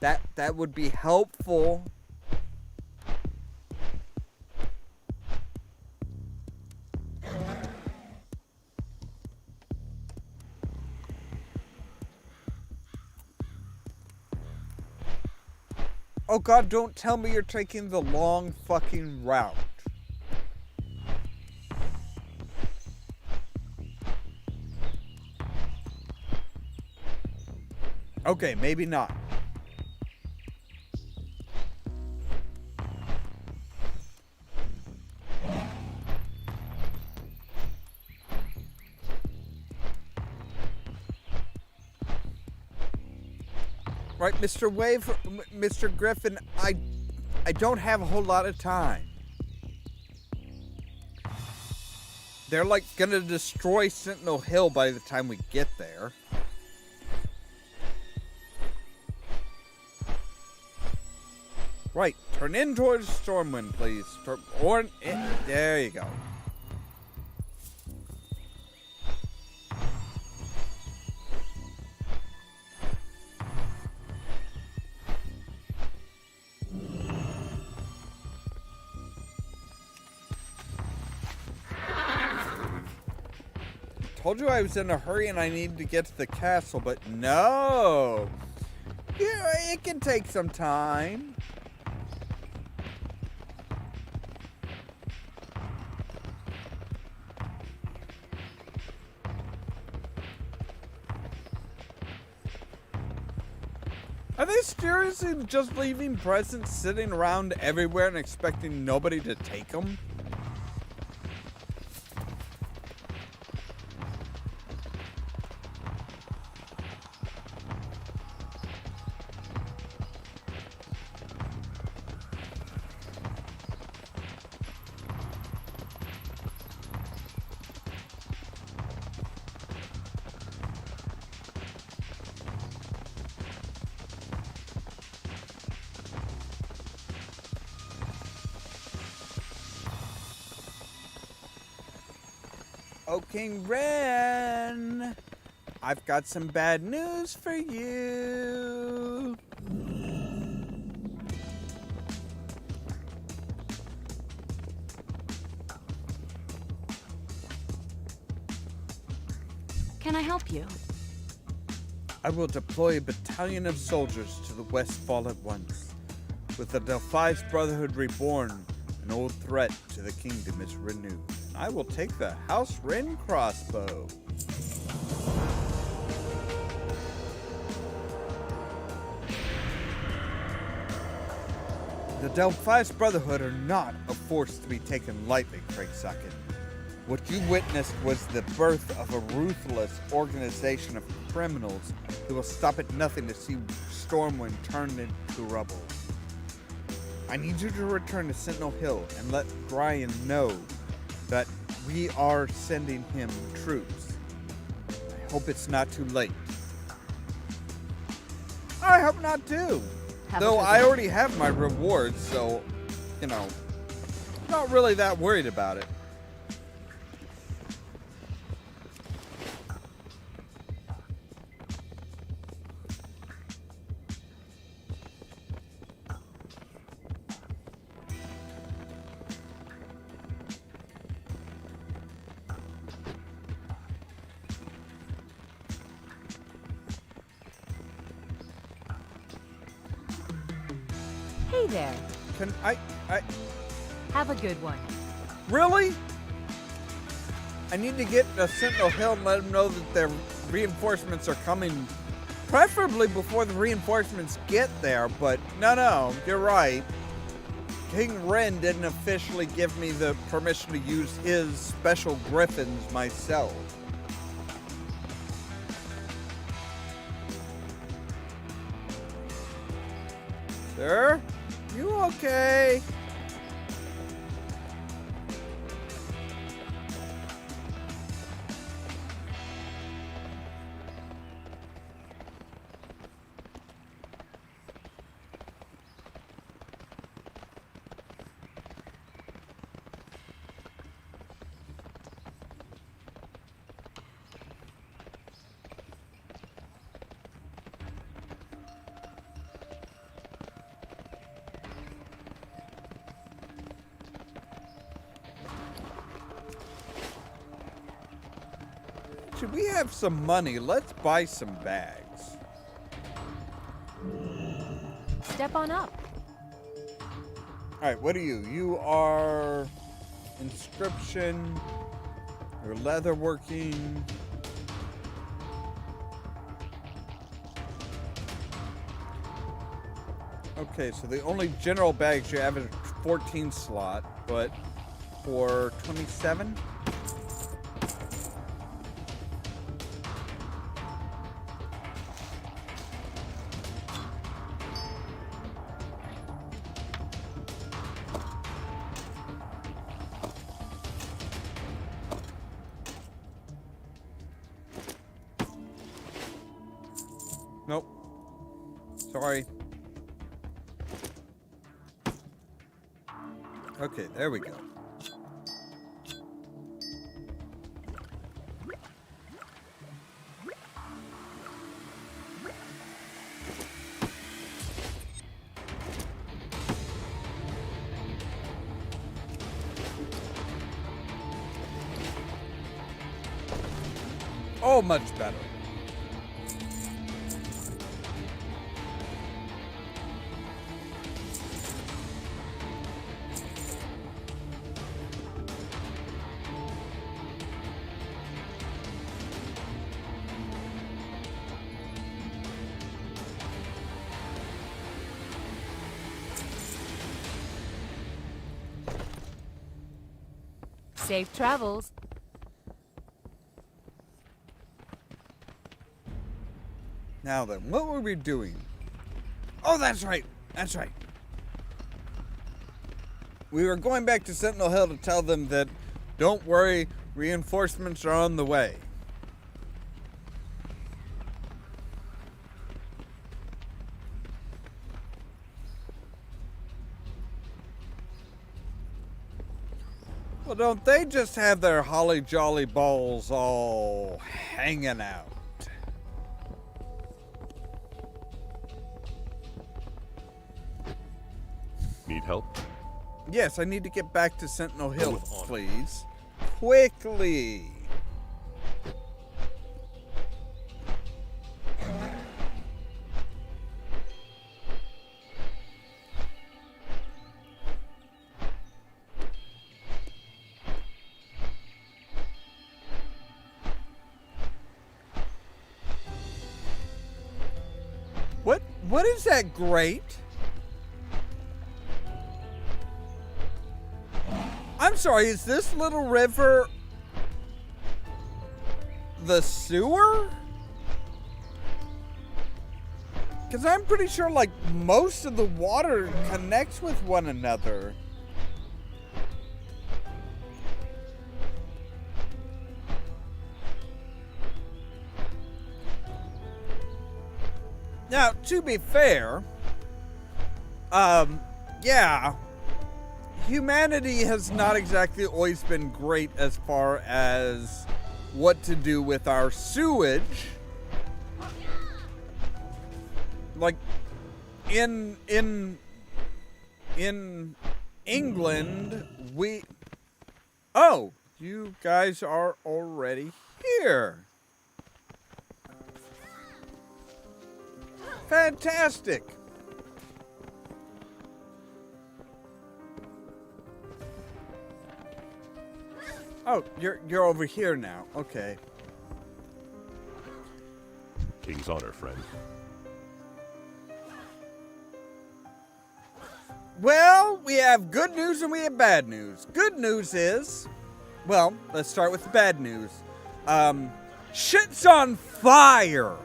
That would be helpful. Oh God, don't tell me you're taking the long fucking route. Okay, maybe not. Right, Mr. Mr. Griffin, I don't have a whole lot of time. They're like gonna destroy Sentinel Hill by the time we get there. Right, turn in towards Stormwind, please. There you go. Told you I was in a hurry and I needed to get to the castle, but no. Yeah, it can take some time. Are they seriously just leaving presents sitting around everywhere and expecting nobody to take them? Oh, King Ren, I've got some bad news for you. Can I help you? I will deploy a battalion of soldiers to the Westfall at once. With the Delphi's Brotherhood reborn, an old threat to the kingdom is renewed. I will take the House Wren crossbow. The Delphi's Brotherhood are not a force to be taken lightly, Craig Suckett. What you witnessed was the birth of a ruthless organization of criminals who will stop at nothing to see Stormwind turned into rubble. I need you to return to Sentinel Hill and let Brian know that we are sending him troops. I hope it's not too late. I hope not too. Though I already have my rewards, so, you know, not really that worried about it. Hey there. Can I Have a good one. really? I need to get to Sentinel Hill and let them know that their reinforcements are coming, preferably before the reinforcements get there, but no, you're right. King Ren didn't officially give me the permission to use his special griffins myself. Sir? You okay? Actually, we have some money. Let's buy some bags. Step on up. All right, what are you? You are inscription. You're leatherworking. Okay, so the only general bags you have is 14 slot, but for 27? Nope. Sorry. Okay, there we go. Oh, much better. Safe travels. Now then, what were we doing? Oh, that's right. That's right. We were going back to Sentinel Hill to tell them that, don't worry, reinforcements are on the way. Well, don't they just have their holly jolly balls all hanging out? Need help? Yes, I need to get back to Sentinel Hill, with honor. please. Quickly. What is that grate? I'm sorry, is this little river the sewer? Because I'm pretty sure, like, most of the water connects with one another. Now, to be fair, yeah, humanity has not exactly always been great as far as what to do with our sewage. Like, in England, oh, you guys are already here. Fantastic. Oh, you're over here now. Okay. King's honor, friend. Well, we have good news and we have bad news. Good news is, well, let's start with the bad news. Shit's on fire.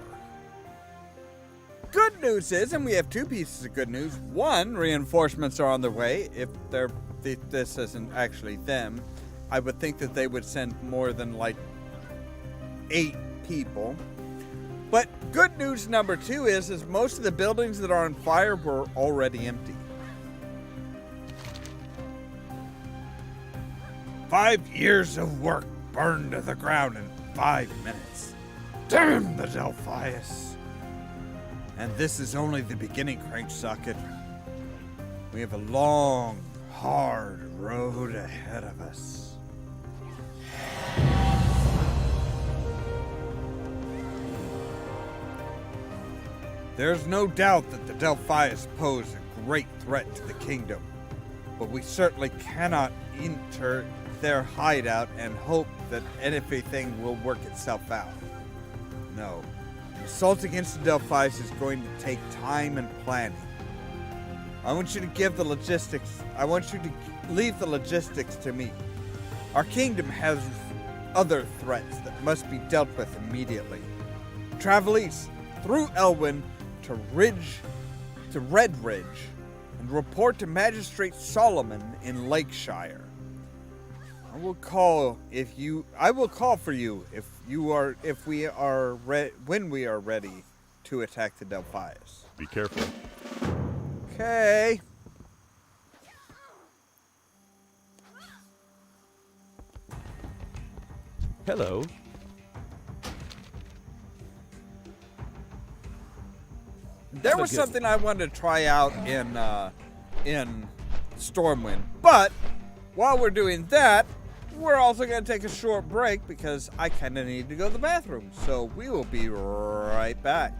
Good news is, and we have two pieces of good news. One, reinforcements are on their way. If this isn't actually them, I would think that they would send more than like 8 people. But good news number 2 is most of the buildings that are on fire were already empty. 5 years of work burned to the ground in 5 minutes. Damn the Delphius. And this is only the beginning, Cranksocket. We have a long, hard road ahead of us. There's no doubt that the Delphius pose a great threat to the kingdom, but we certainly cannot enter their hideout and hope that anything will work itself out. No. An assault against the Delphius is going to take time and planning. I want you to leave the logistics to me. Our kingdom has other threats that must be dealt with immediately. Travel east through Elwyn to Red Ridge and report to Magistrate Solomon in Lakeshire. I will call for you when we are ready to attack the Delphius. Be careful. Okay. Hello. There was something I wanted to try out in Stormwind, but while we're doing that, we're also going to take a short break because I kind of need to go to the bathroom. So we will be right back.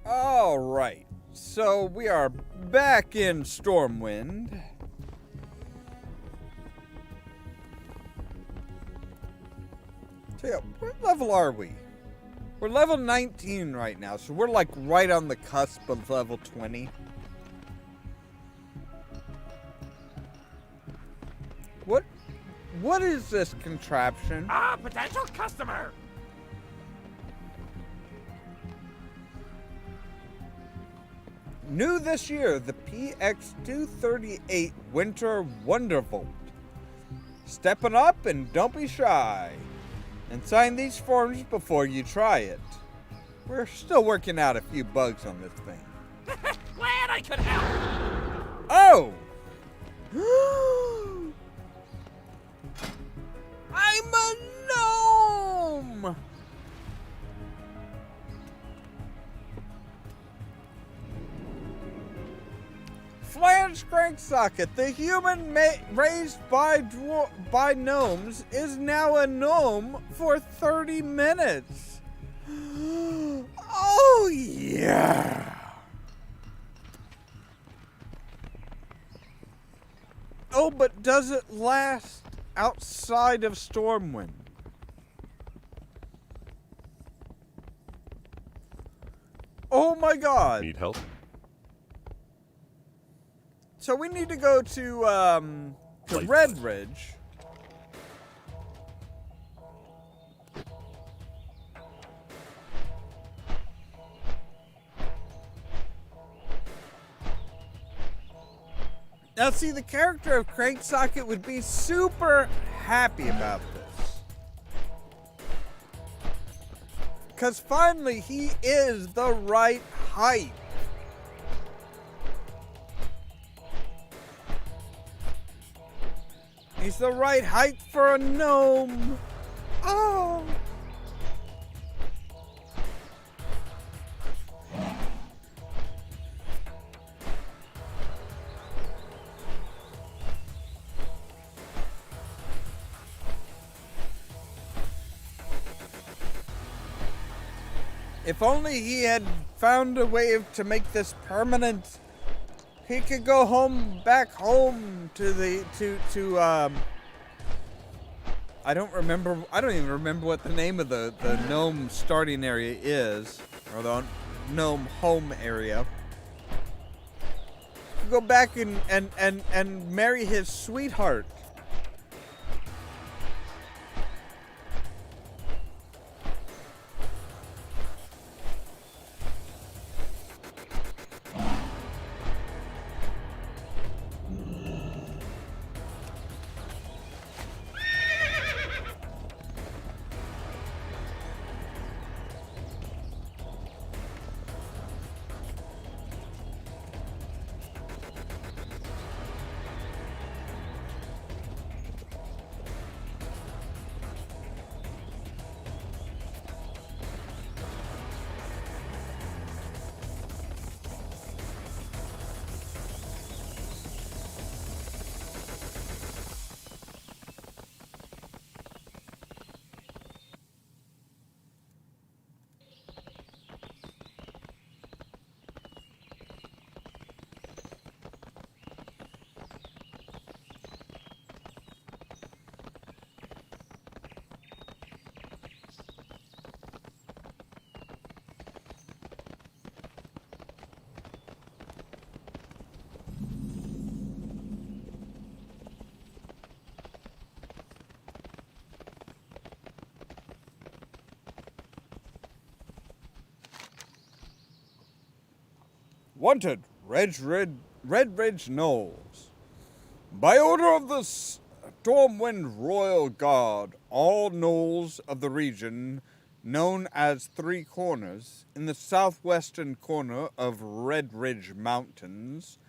All right, so we are back in Stormwind. So yeah, what level are we? We're level 19 right now, so we're like right on the cusp of level 20. What is this contraption? Potential customer! New this year, the PX238 Winter Wonderbolt. Stepping up and don't be shy. And sign these forms before you try it. We're still working out a few bugs on this thing. Glad I could help! Oh! I'm a gnome! Flange Cranksocket, the human raised by gnomes, is now a gnome for 30 minutes. Oh, yeah! Oh, but does it last outside of Stormwind? my god. Need help? So we need to go to Red Ridge. Now see, the character of Cranksocket would be super happy about this. Because finally, he is the right height. He's the right height for a gnome. Oh. If only he had found a way to make this permanent. He could go back home to the I don't even remember what the name of the gnome starting area is, or the gnome home area. Go back and marry his sweetheart. Wanted, Red Ridge Knolls. By order of the Stormwind Royal Guard, all knolls of the region, known as Three Corners, in the southwestern corner of Red Ridge Mountains,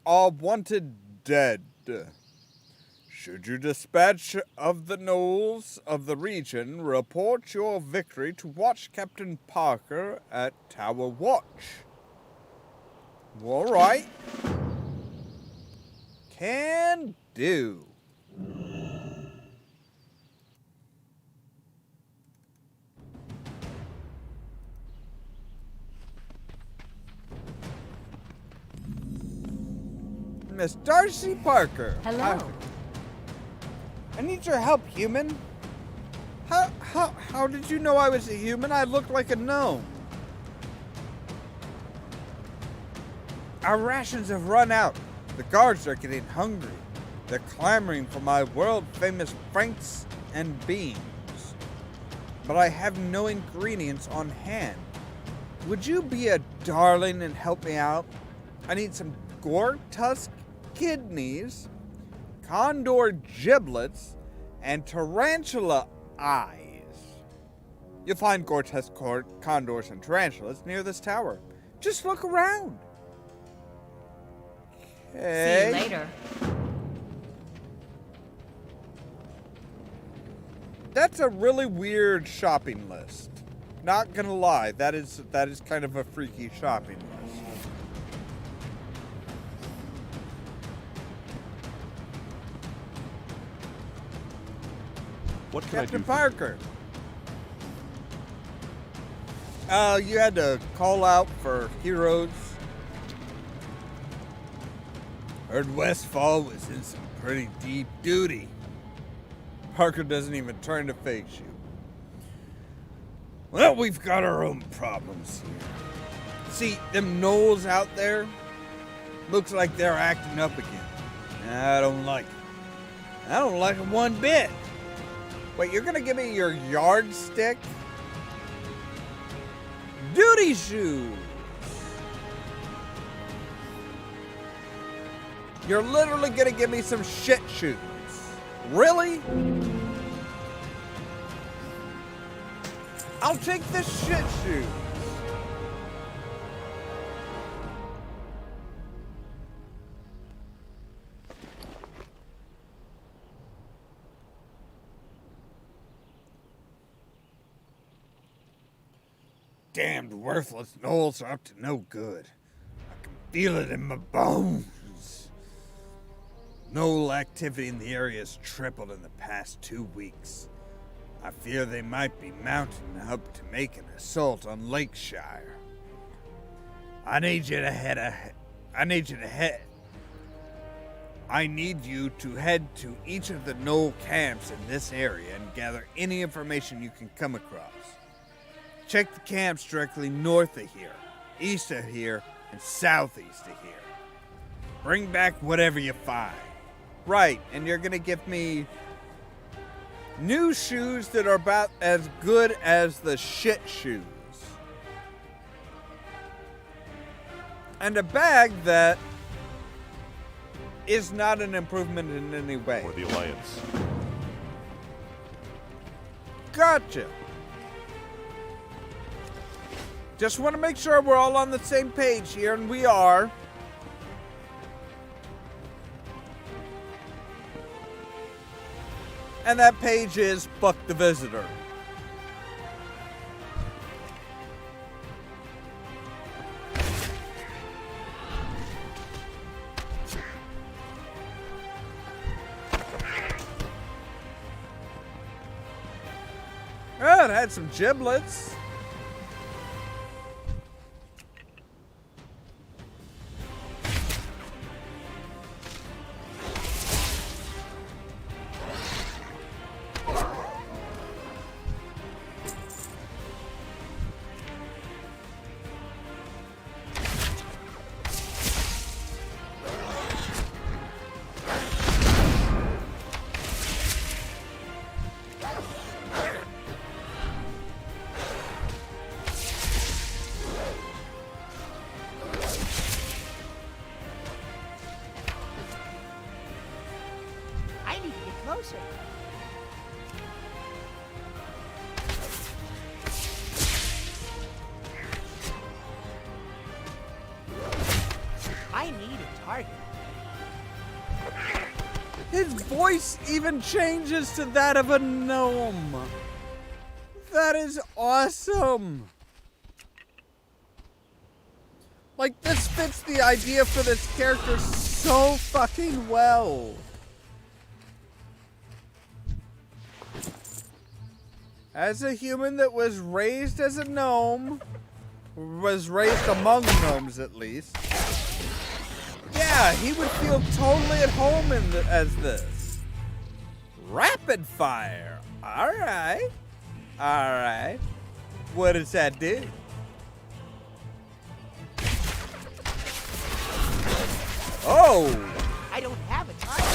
are wanted dead. Should you dispatch of the knolls of the region, report your victory to Watch Captain Parker at Tower Watch. All right. Can do. Miss Darcy Parker. Hello. I need your help, human. How did you know I was a human? I looked like a gnome. Our rations have run out. The guards are getting hungry. They're clamoring for my world-famous franks and beans. But I have no ingredients on hand. Would you be a darling and help me out? I need some gore tusk kidneys, condor giblets, and tarantula eyes. You'll find gore tusk condors and tarantulas near this tower. Just look around. See you later. That's a really weird shopping list. Not gonna lie, that is kind of a freaky shopping list. What can I do? Captain for you? Parker. You had to call out for heroes. Heard Westfall was in some pretty deep duty. Parker doesn't even turn to face you. Well, we've got our own problems here. See, them gnolls out there, looks like they're acting up again. I don't like it. I don't like it one bit. Wait, you're gonna give me your yardstick? Duty shoes. You're literally gonna give me some shit shoes. Really? I'll take the shit shoes. Damned worthless gnolls are up to no good. I can feel it in my bones. Gnoll activity in the area has tripled in the past 2 weeks. I fear they might be mounting up to make an assault on Lakeshire. I need you to head to each of the Gnoll camps in this area and gather any information you can come across. Check the camps directly north of here, east of here, and southeast of here. Bring back whatever you find. Right, and you're gonna give me new shoes that are about as good as the shit shoes. And a bag that is not an improvement in any way. For the Alliance. Gotcha. Just want to make sure we're all on the same page here, and we are. And that page is Fuck the Visitor. Oh, it had some giblets. I need to get closer. I need a target. His voice even changes to that of a gnome. That is awesome. Like, this fits the idea for this character so fucking well. As a human that was raised as a gnome, was raised among gnomes at least, yeah, he would feel totally at home as this. Rapid fire. Alright. Alright. What does that do? Oh! I don't have a target.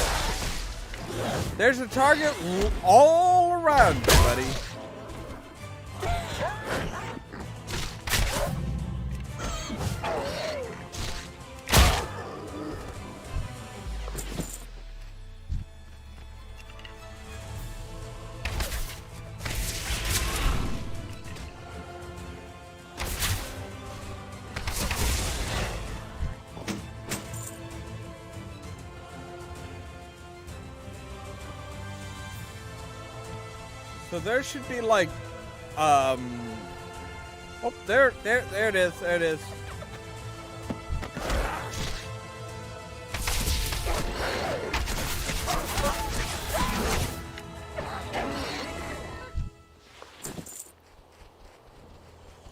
There's a target all around you, buddy. So there should be like, oh, there it is, there it is.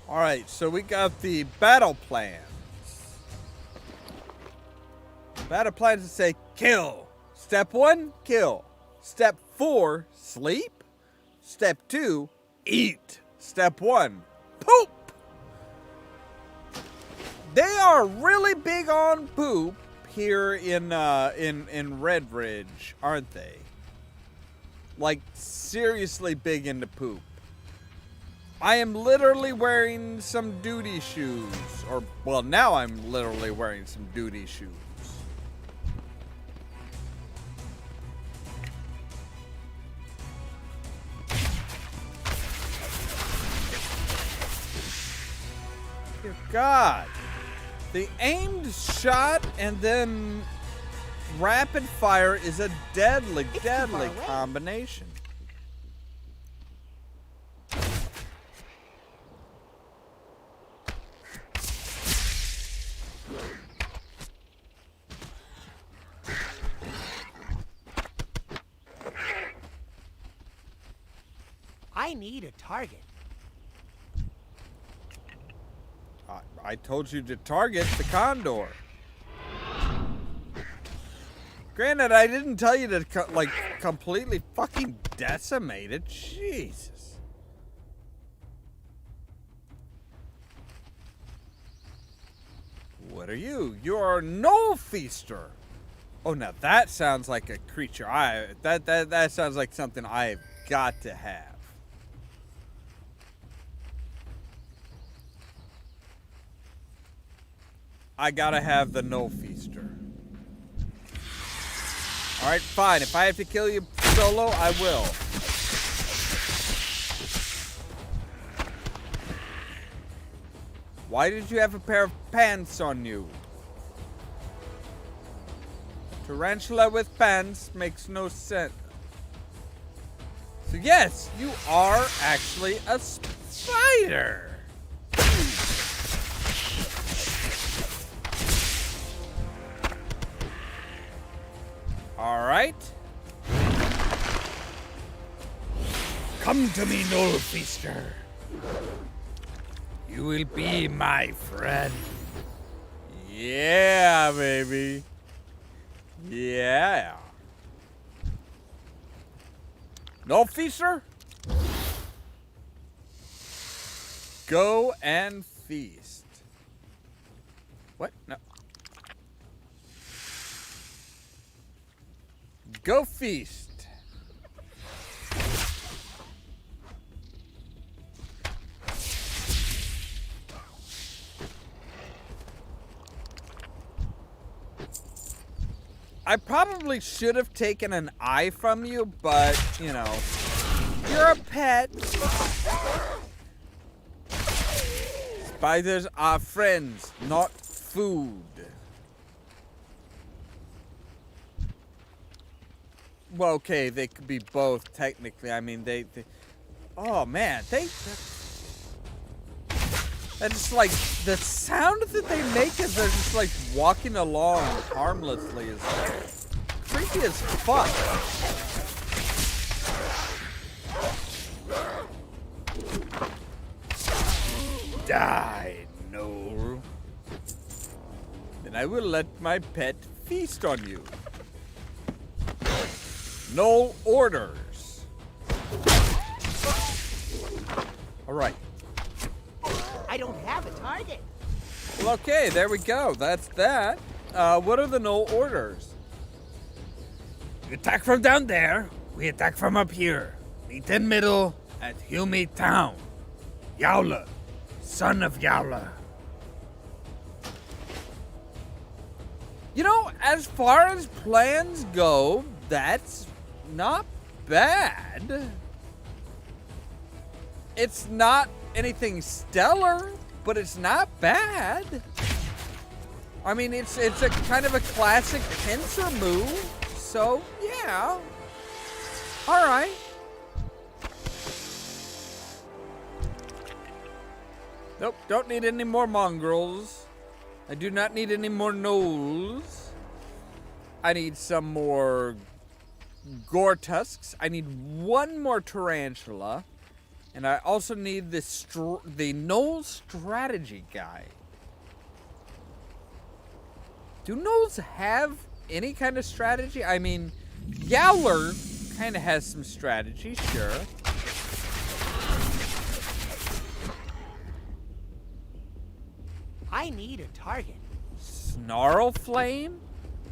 All right, so we got the battle plans. Battle plans to say kill. Step 1, kill. Step 4, sleep. Step 2, eat. Step 1, poop. They are really big on poop here in Red Ridge, aren't they? Like, seriously big into poop. I am literally wearing some duty shoes. Or, well, now I'm literally wearing some duty shoes. Dear God. The aimed shot and then rapid fire is a deadly combination. I need a target. I told you to target the condor. Granted, I didn't tell you to, like, completely fucking decimate it. Jesus. What are you? You are no feaster. Oh, now that sounds like a creature. That sounds like something I've got to have. I gotta have the no feaster. Alright, fine. If I have to kill you solo, I will. Why did you have a pair of pants on you? Tarantula with pants makes no sense. So yes, you are actually a spider. All right. Come to me, Knoll Feaster. You will be my friend. Yeah, baby. Yeah. Knoll Feaster? Go and feast. What? No. Go feast. I probably should have taken an eye from you, but, you know, you're a pet. Spiders are friends, not food. Well, okay, they could be both, technically. I mean, they oh, man, that's just like, the sound that they make as they're just, like, walking along harmlessly is creepy as fuck. Die, no. Then I will let my pet feast on you. No orders. All right. I don't have a target. Well, okay, there we go. That's that. What are the no orders? You attack from down there, we attack from up here. Meet in middle at Hume Town. Yowler, son of Yowler. You know, as far as plans go, that's not bad. It's not anything stellar, but it's not bad. I mean, it's a kind of a classic pincer move, so yeah. All right. Nope, don't need any more mongrels. I do not need any more gnolls. I need some more gore tusks. I need one more tarantula. And I also need the Gnoll strategy guide. Do gnolls have any kind of strategy? I mean, Yowler kind of has some strategy, sure. I need a target. Snarl flame?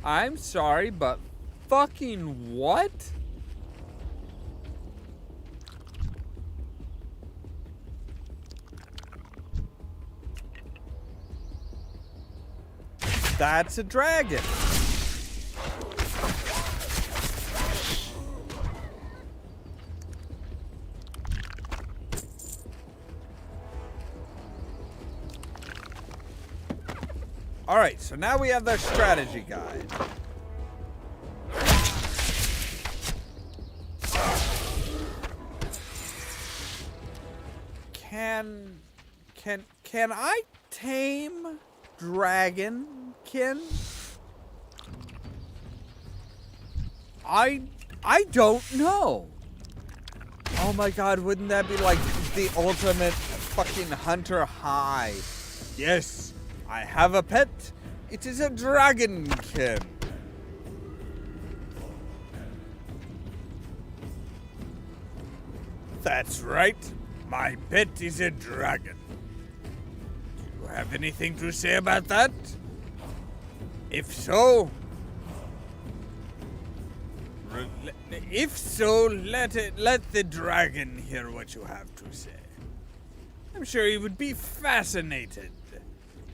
I'm sorry, but fucking what? That's a dragon. All right, so now we have the strategy guide. Can I tame dragonkin? I don't know. Oh my god, wouldn't that be like the ultimate fucking hunter high? Yes, I have a pet. It is a dragonkin. That's right. My pet is a dragon. Do you have anything to say about that? If so, let the dragon hear what you have to say. I'm sure he would be fascinated,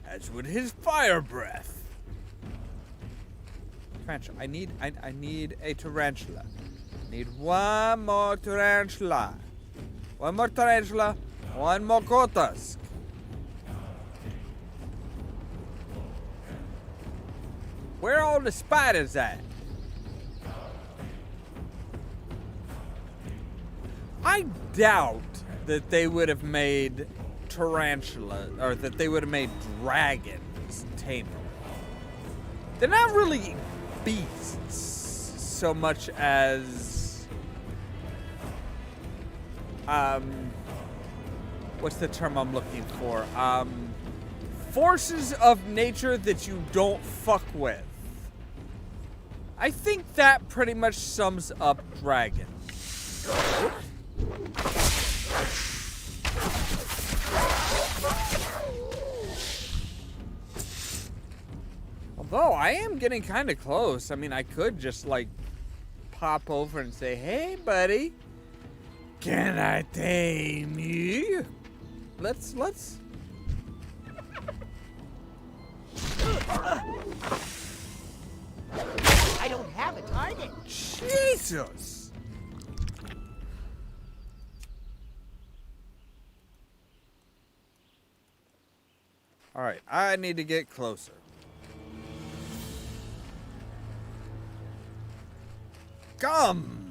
as would his fire breath. Tarantula. I need a tarantula. I need one more tarantula. One more tarantula. One more Kotusk. Where are all the spiders at? I doubt that they would have made tarantula, or that they would have made dragons tamer. They're not really beasts so much as what's the term I'm looking for? Forces of nature that you don't fuck with. I think that pretty much sums up dragons. Although I am getting kind of close. I mean, I could just like pop over and say, "Hey, buddy, can I tame you?" Let's. I don't have a target. Jesus. All right, I need to get closer. Come.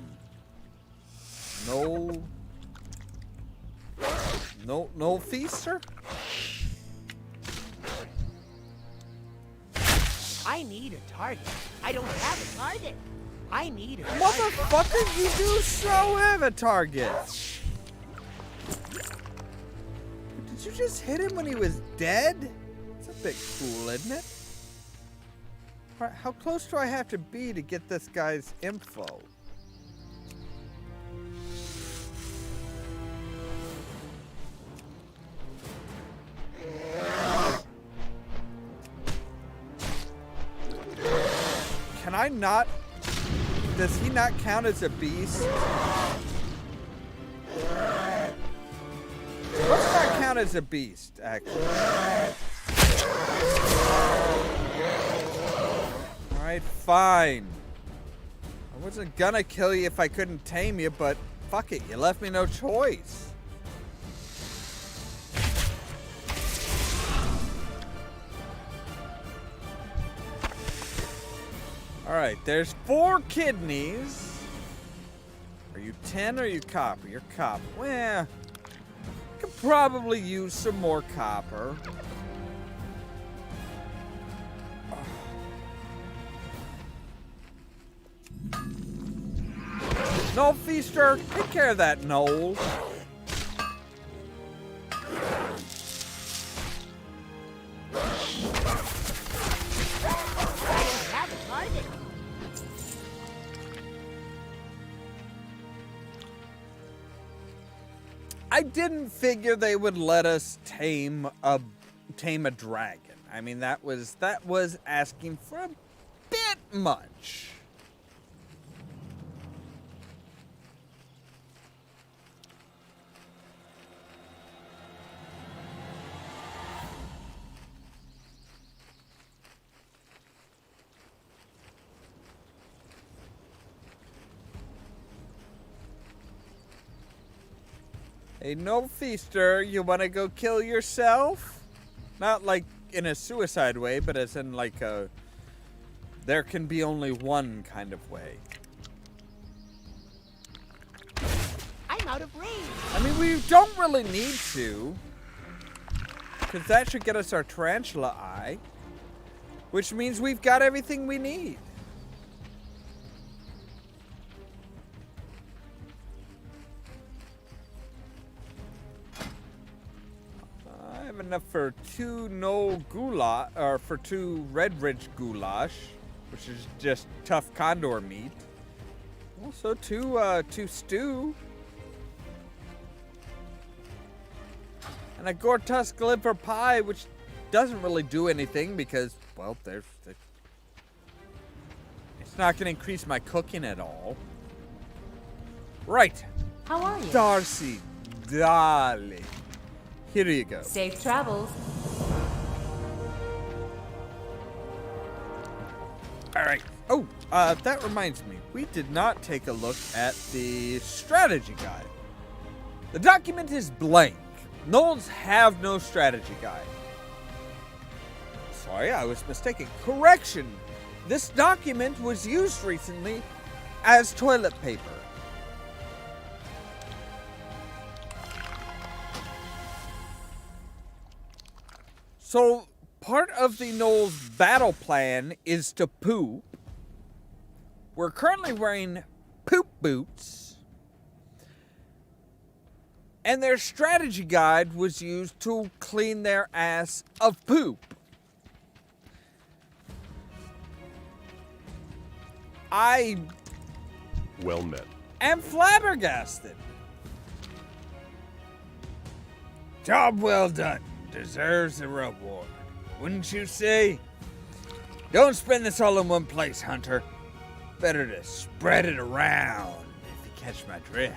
No feaster? I need a target. I don't have a target. I need a target. Motherfucker, you do so have a target. Did you just hit him when he was dead? It's a bit cool, isn't it? All right, how close do I have to be to get this guy's info? Can I not? Does he not count as a beast? Let's not count as a beast, actually. Alright, fine. I wasn't gonna kill you if I couldn't tame you, but fuck it, you left me no choice. Alright, there's 4 kidneys. Are you tin or are you copper? You're copper. Well, could probably use some more copper. No, Feaster, take care of that Noel. I didn't figure they would let us tame a dragon. I mean, that was asking for a bit much. Hey, no feaster, you want to go kill yourself? Not like in a suicide way, but as in like a there can be only one kind of way. I'm out of range. I mean, we don't really need to, because that should get us our tarantula eye, which means we've got everything we need. I have enough for 2 no goulash, or for 2 red ridge goulash, which is just tough condor meat. Also 2 stew. And a Gortusk liver pie, which doesn't really do anything because, well, it's not going to increase my cooking at all. Right. How are you? Darcy, darling. Here you go. Safe travels. All right. Oh, that reminds me. We did not take a look at the strategy guide. The document is blank. Gnolls have no strategy guide. Sorry, I was mistaken. Correction. This document was used recently as toilet paper. So, part of the Gnolls' battle plan is to poop. We're currently wearing poop boots. And their strategy guide was used to clean their ass of poop. I Well met. am flabbergasted. Job well done. Deserves a reward. Wouldn't you say? Don't spend this all in one place, Hunter. Better to spread it around, if you catch my drift.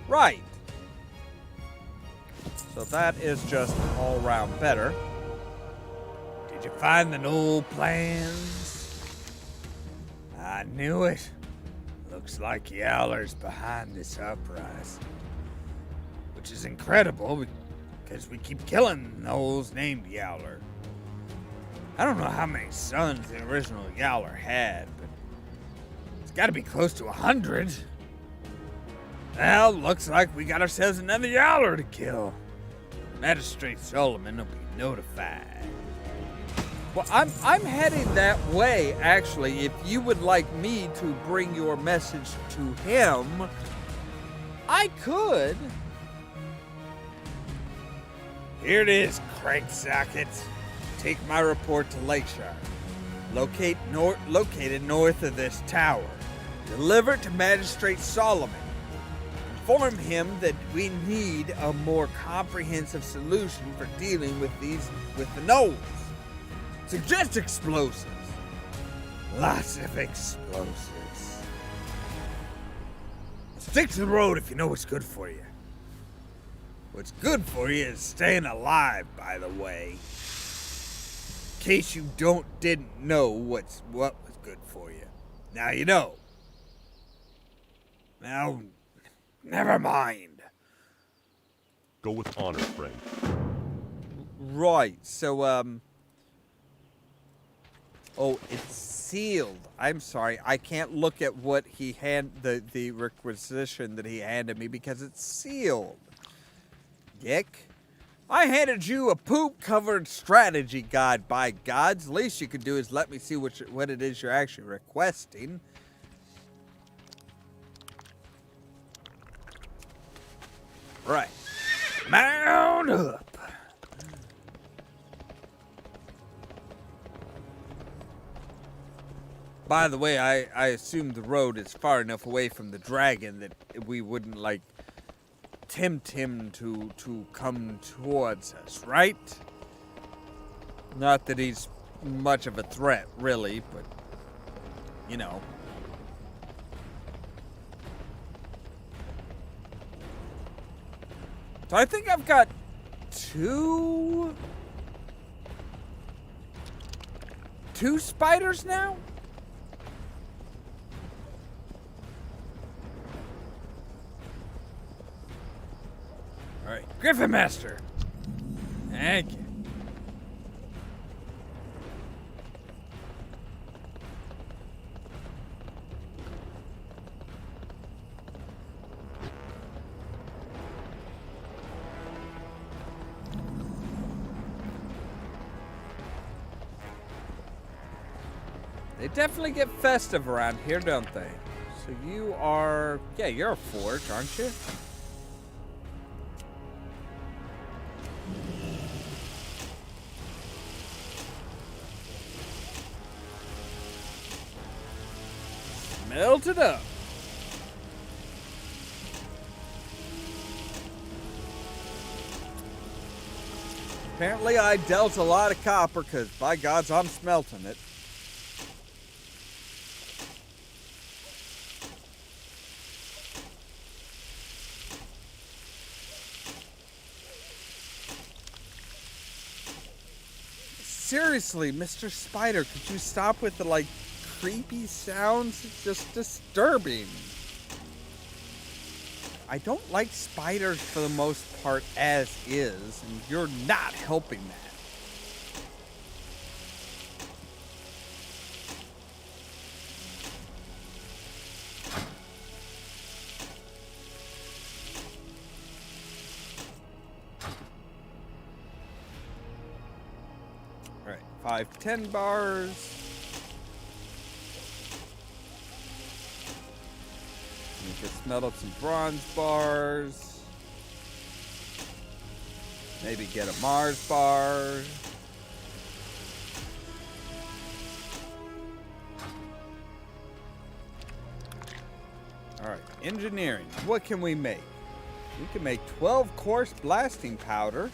Right. So that is just all round better. Did you find the Knoll plans? I knew it. Looks like Yowler's behind this uprising. Which is incredible, because we keep killing Knolls named Yowler. I don't know how many sons the original Yowler had, but it's gotta be close to 100. Well, looks like we got ourselves another Yowler to kill. Magistrate Solomon will be notified. Well, I'm heading that way, actually. If you would like me to bring your message to him, I could. Here it is, cranksocket. Take my report to Lakeshire. Located north of this tower. Deliver it to Magistrate Solomon. Inform him that we need a more comprehensive solution for dealing with the Gnolls. Suggest explosives. Lots of explosives. Stick to the road if you know what's good for you. What's good for you is staying alive, by the way. In case you didn't know what was good for you. Now you know. Now, never mind. Go with honor, friend. Right. So, oh, it's sealed. I'm sorry. I can't look at what he the requisition that he handed me because it's sealed. Dick. I handed you a poop-covered strategy guide, by gods. The least you could do is let me see what it is you're actually requesting. Right. Mount up. By the way, I assume the road is far enough away from the dragon that we wouldn't, like, tempt him to come towards us, right? Not that he's much of a threat, really, but, you know. So I think I've got two spiders now? All right, Griffin Master. Thank you. They definitely get festive around here, don't they? So you are... Yeah, you're a forge, aren't you? Melt it up. Apparently I dealt a lot of copper, because by gods, I'm smelting it. Seriously, Mr. Spider, could you stop with the, like, creepy sounds? It's just disturbing. I don't like spiders for the most part as is, and you're not helping that. All right, 5 10 bars. We can smelt up some bronze bars. Maybe get a Mars bar. Alright, engineering. What can we make? We can make 12 course blasting powder.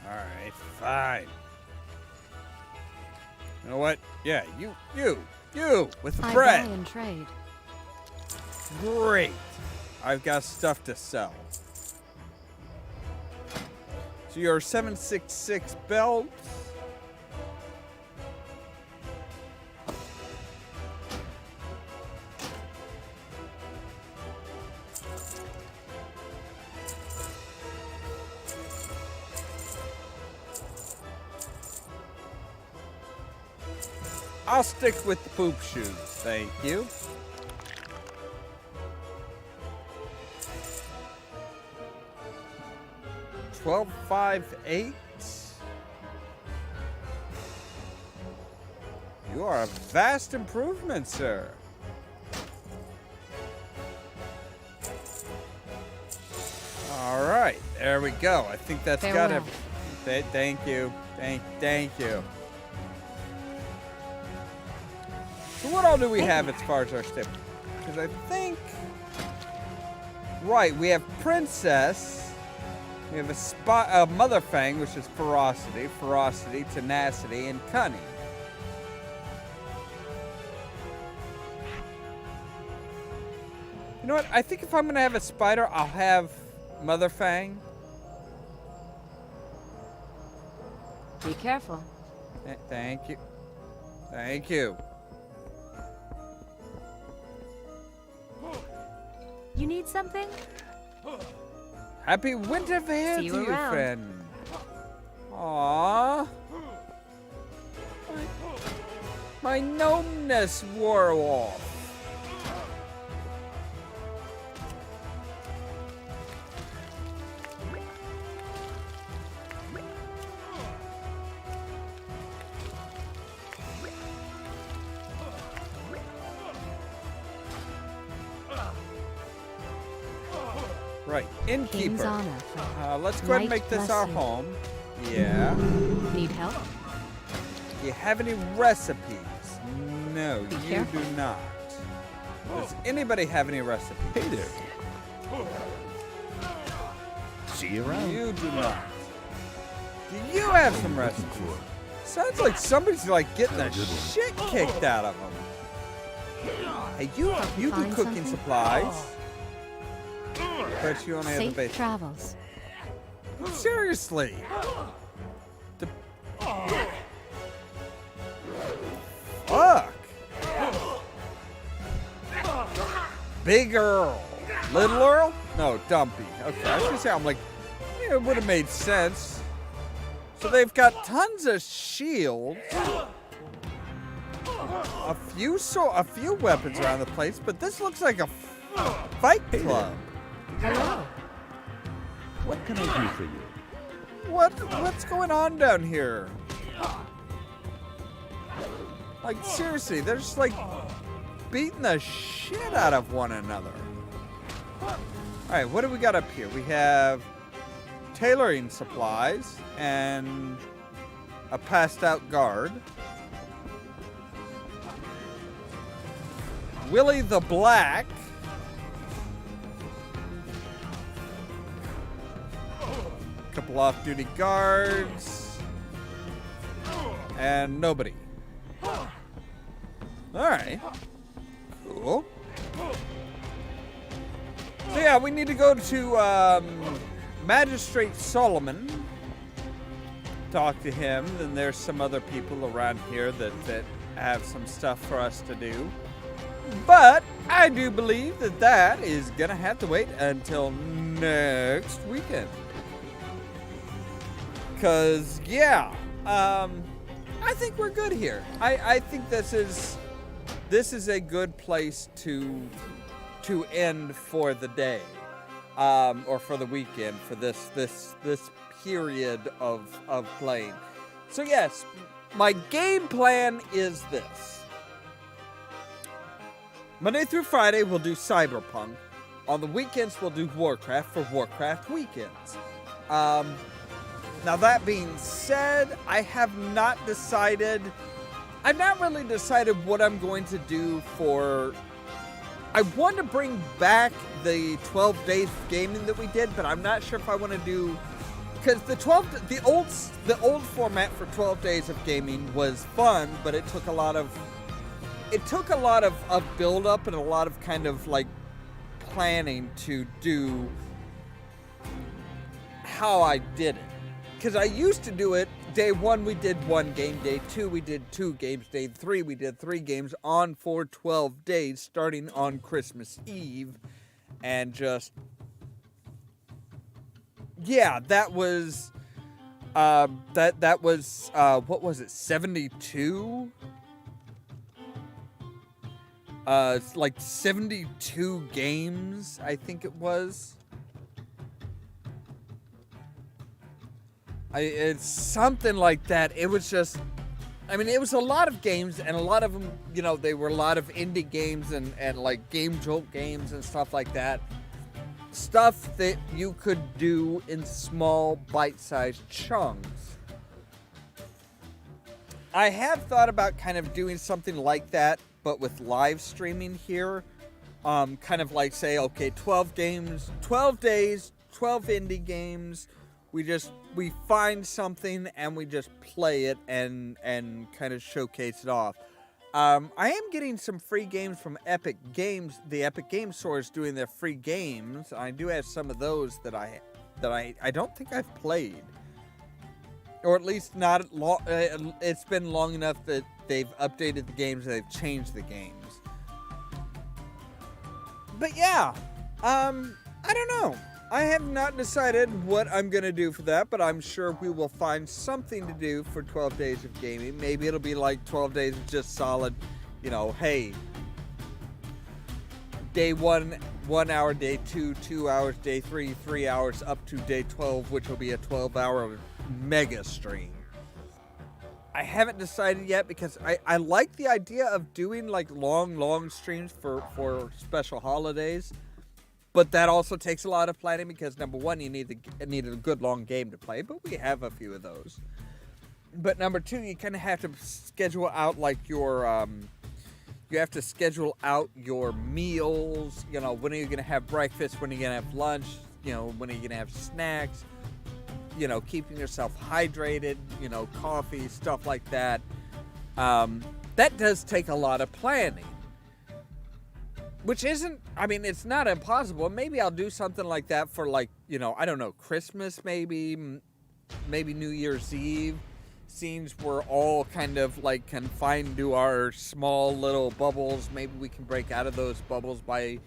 Alright, fine. You know what? Yeah, you, with the I bread. buy and trade. Great. I've got stuff to sell. So your 766 belts. I'll stick with the poop shoes, thank you. $12.58. You are a vast improvement, sir. All right, there we go. I think that's got Farewell. everything. Thank you. Thank you. So what all do we have as far as our step? Because I think... Right, we have Princess. We have a Mother Fang, which is ferocity, tenacity, and cunning. You know what? I think if I'm going to have a spider, I'll have Mother Fang. Be careful. Thank you. Thank you. You need something? Happy winter fair See to you you, around. friend. Aww. My gnomeness wore off. Right, King's innkeeper. honor. Let's go ahead and Knight make this bless our you. home. Yeah. Need help? Do you have any recipes? No, Be you careful. do not. Does anybody have any recipes? Hey there. See you around. You do not. Do you have some recipes? Sounds like somebody's like getting the shit kicked out of them. Hey, you do Find cooking something? supplies. But you only have the Safe basic. travels. Seriously. The... Fuck. Big Earl. Little Earl? No, Dumpy. Okay, I was gonna say, I'm like, yeah, it would have made sense. So they've got tons of shields. A few weapons around the place, but this looks like a fight club. Hello. What can I do for you? What's going on down here? Like, seriously, they're just like beating the shit out of one another. Alright, what do we got up here? We have tailoring supplies and a passed out guard. Willie the Black. Couple off-duty guards. And nobody. Alright. Cool. So yeah, we need to go to Magistrate Solomon. Talk to him. Then there's some other people around here that have some stuff for us to do. But I do believe that is gonna have to wait until next weekend. Cause yeah, I think we're good here. I think this is a good place to end for the day, or for the weekend, for this period of playing. So yes, my game plan is this. Monday through Friday we'll do Cyberpunk. On the weekends we'll do Warcraft for Warcraft weekends. Now that being said, I've not really decided what I'm going to do for... I want to bring back the 12 days of gaming that we did, but I'm not sure if I want to do... Because the old format for 12 days of gaming was fun, but it took a lot of build up and a lot of kind of like planning to do how I did it. Because I used to do it, day 1 we did 1 game, day 2 we did 2 games, day 3 we did 3 games on for 12 days starting on Christmas Eve. And just, yeah, that was, what was it, 72? It's like 72 games, I think it was. It's something like that. It was just, I mean, it was a lot of games, and a lot of them, you know, they were a lot of indie games and like Game Jolt games and stuff like that. Stuff that you could do in small, bite-sized chunks. I have thought about kind of doing something like that, but with live streaming here. Kind of like say, okay, 12 games, 12 days, 12 indie games. We find something and we just play it and kind of showcase it off. I am getting some free games from Epic Games. The Epic Games Store is doing their free games. I do have some of those that I don't think I've played, or at least not long. It's been long enough that they've updated the games and they've changed the games. But yeah, I don't know. I have not decided what I'm going to do for that, but I'm sure we will find something to do for 12 days of gaming. Maybe it'll be like 12 days of just solid, hey, day 1, 1 hour, day 2, 2 hours, day 3, 3 hours, up to day 12, which will be a 12-hour mega stream. I haven't decided yet because I like the idea of doing like long streams for special holidays. But that also takes a lot of planning because, number one, you need a good long game to play, but we have a few of those. But number two, you kind of have to schedule out like your you have to schedule out your meals. When are you going to have breakfast? When are you going to have lunch? When are you going to have snacks? Keeping yourself hydrated, coffee, stuff like that. That does take a lot of planning. Which isn't, it's not impossible. Maybe I'll do something like that for Christmas maybe New Year's Eve. Seems we're all kind of like confined to our small little bubbles. Maybe we can break out of those bubbles by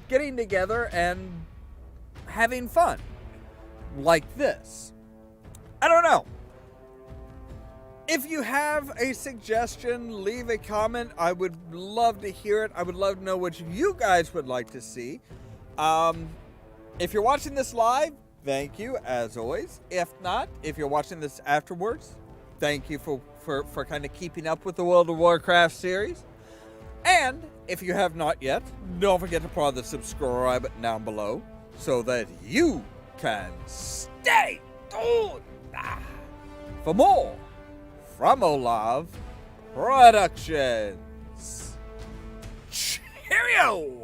getting together and having fun. Like this. I don't know. If you have a suggestion, leave a comment. I would love to hear it. I would love to know what you guys would like to see. If you're watching this live, thank you, as always. If not, if you're watching this afterwards, thank you for kind of keeping up with the World of Warcraft series. And if you have not yet, don't forget to put on the subscribe button down below so that you can stay tuned for more from Olav Productions. Cheerio!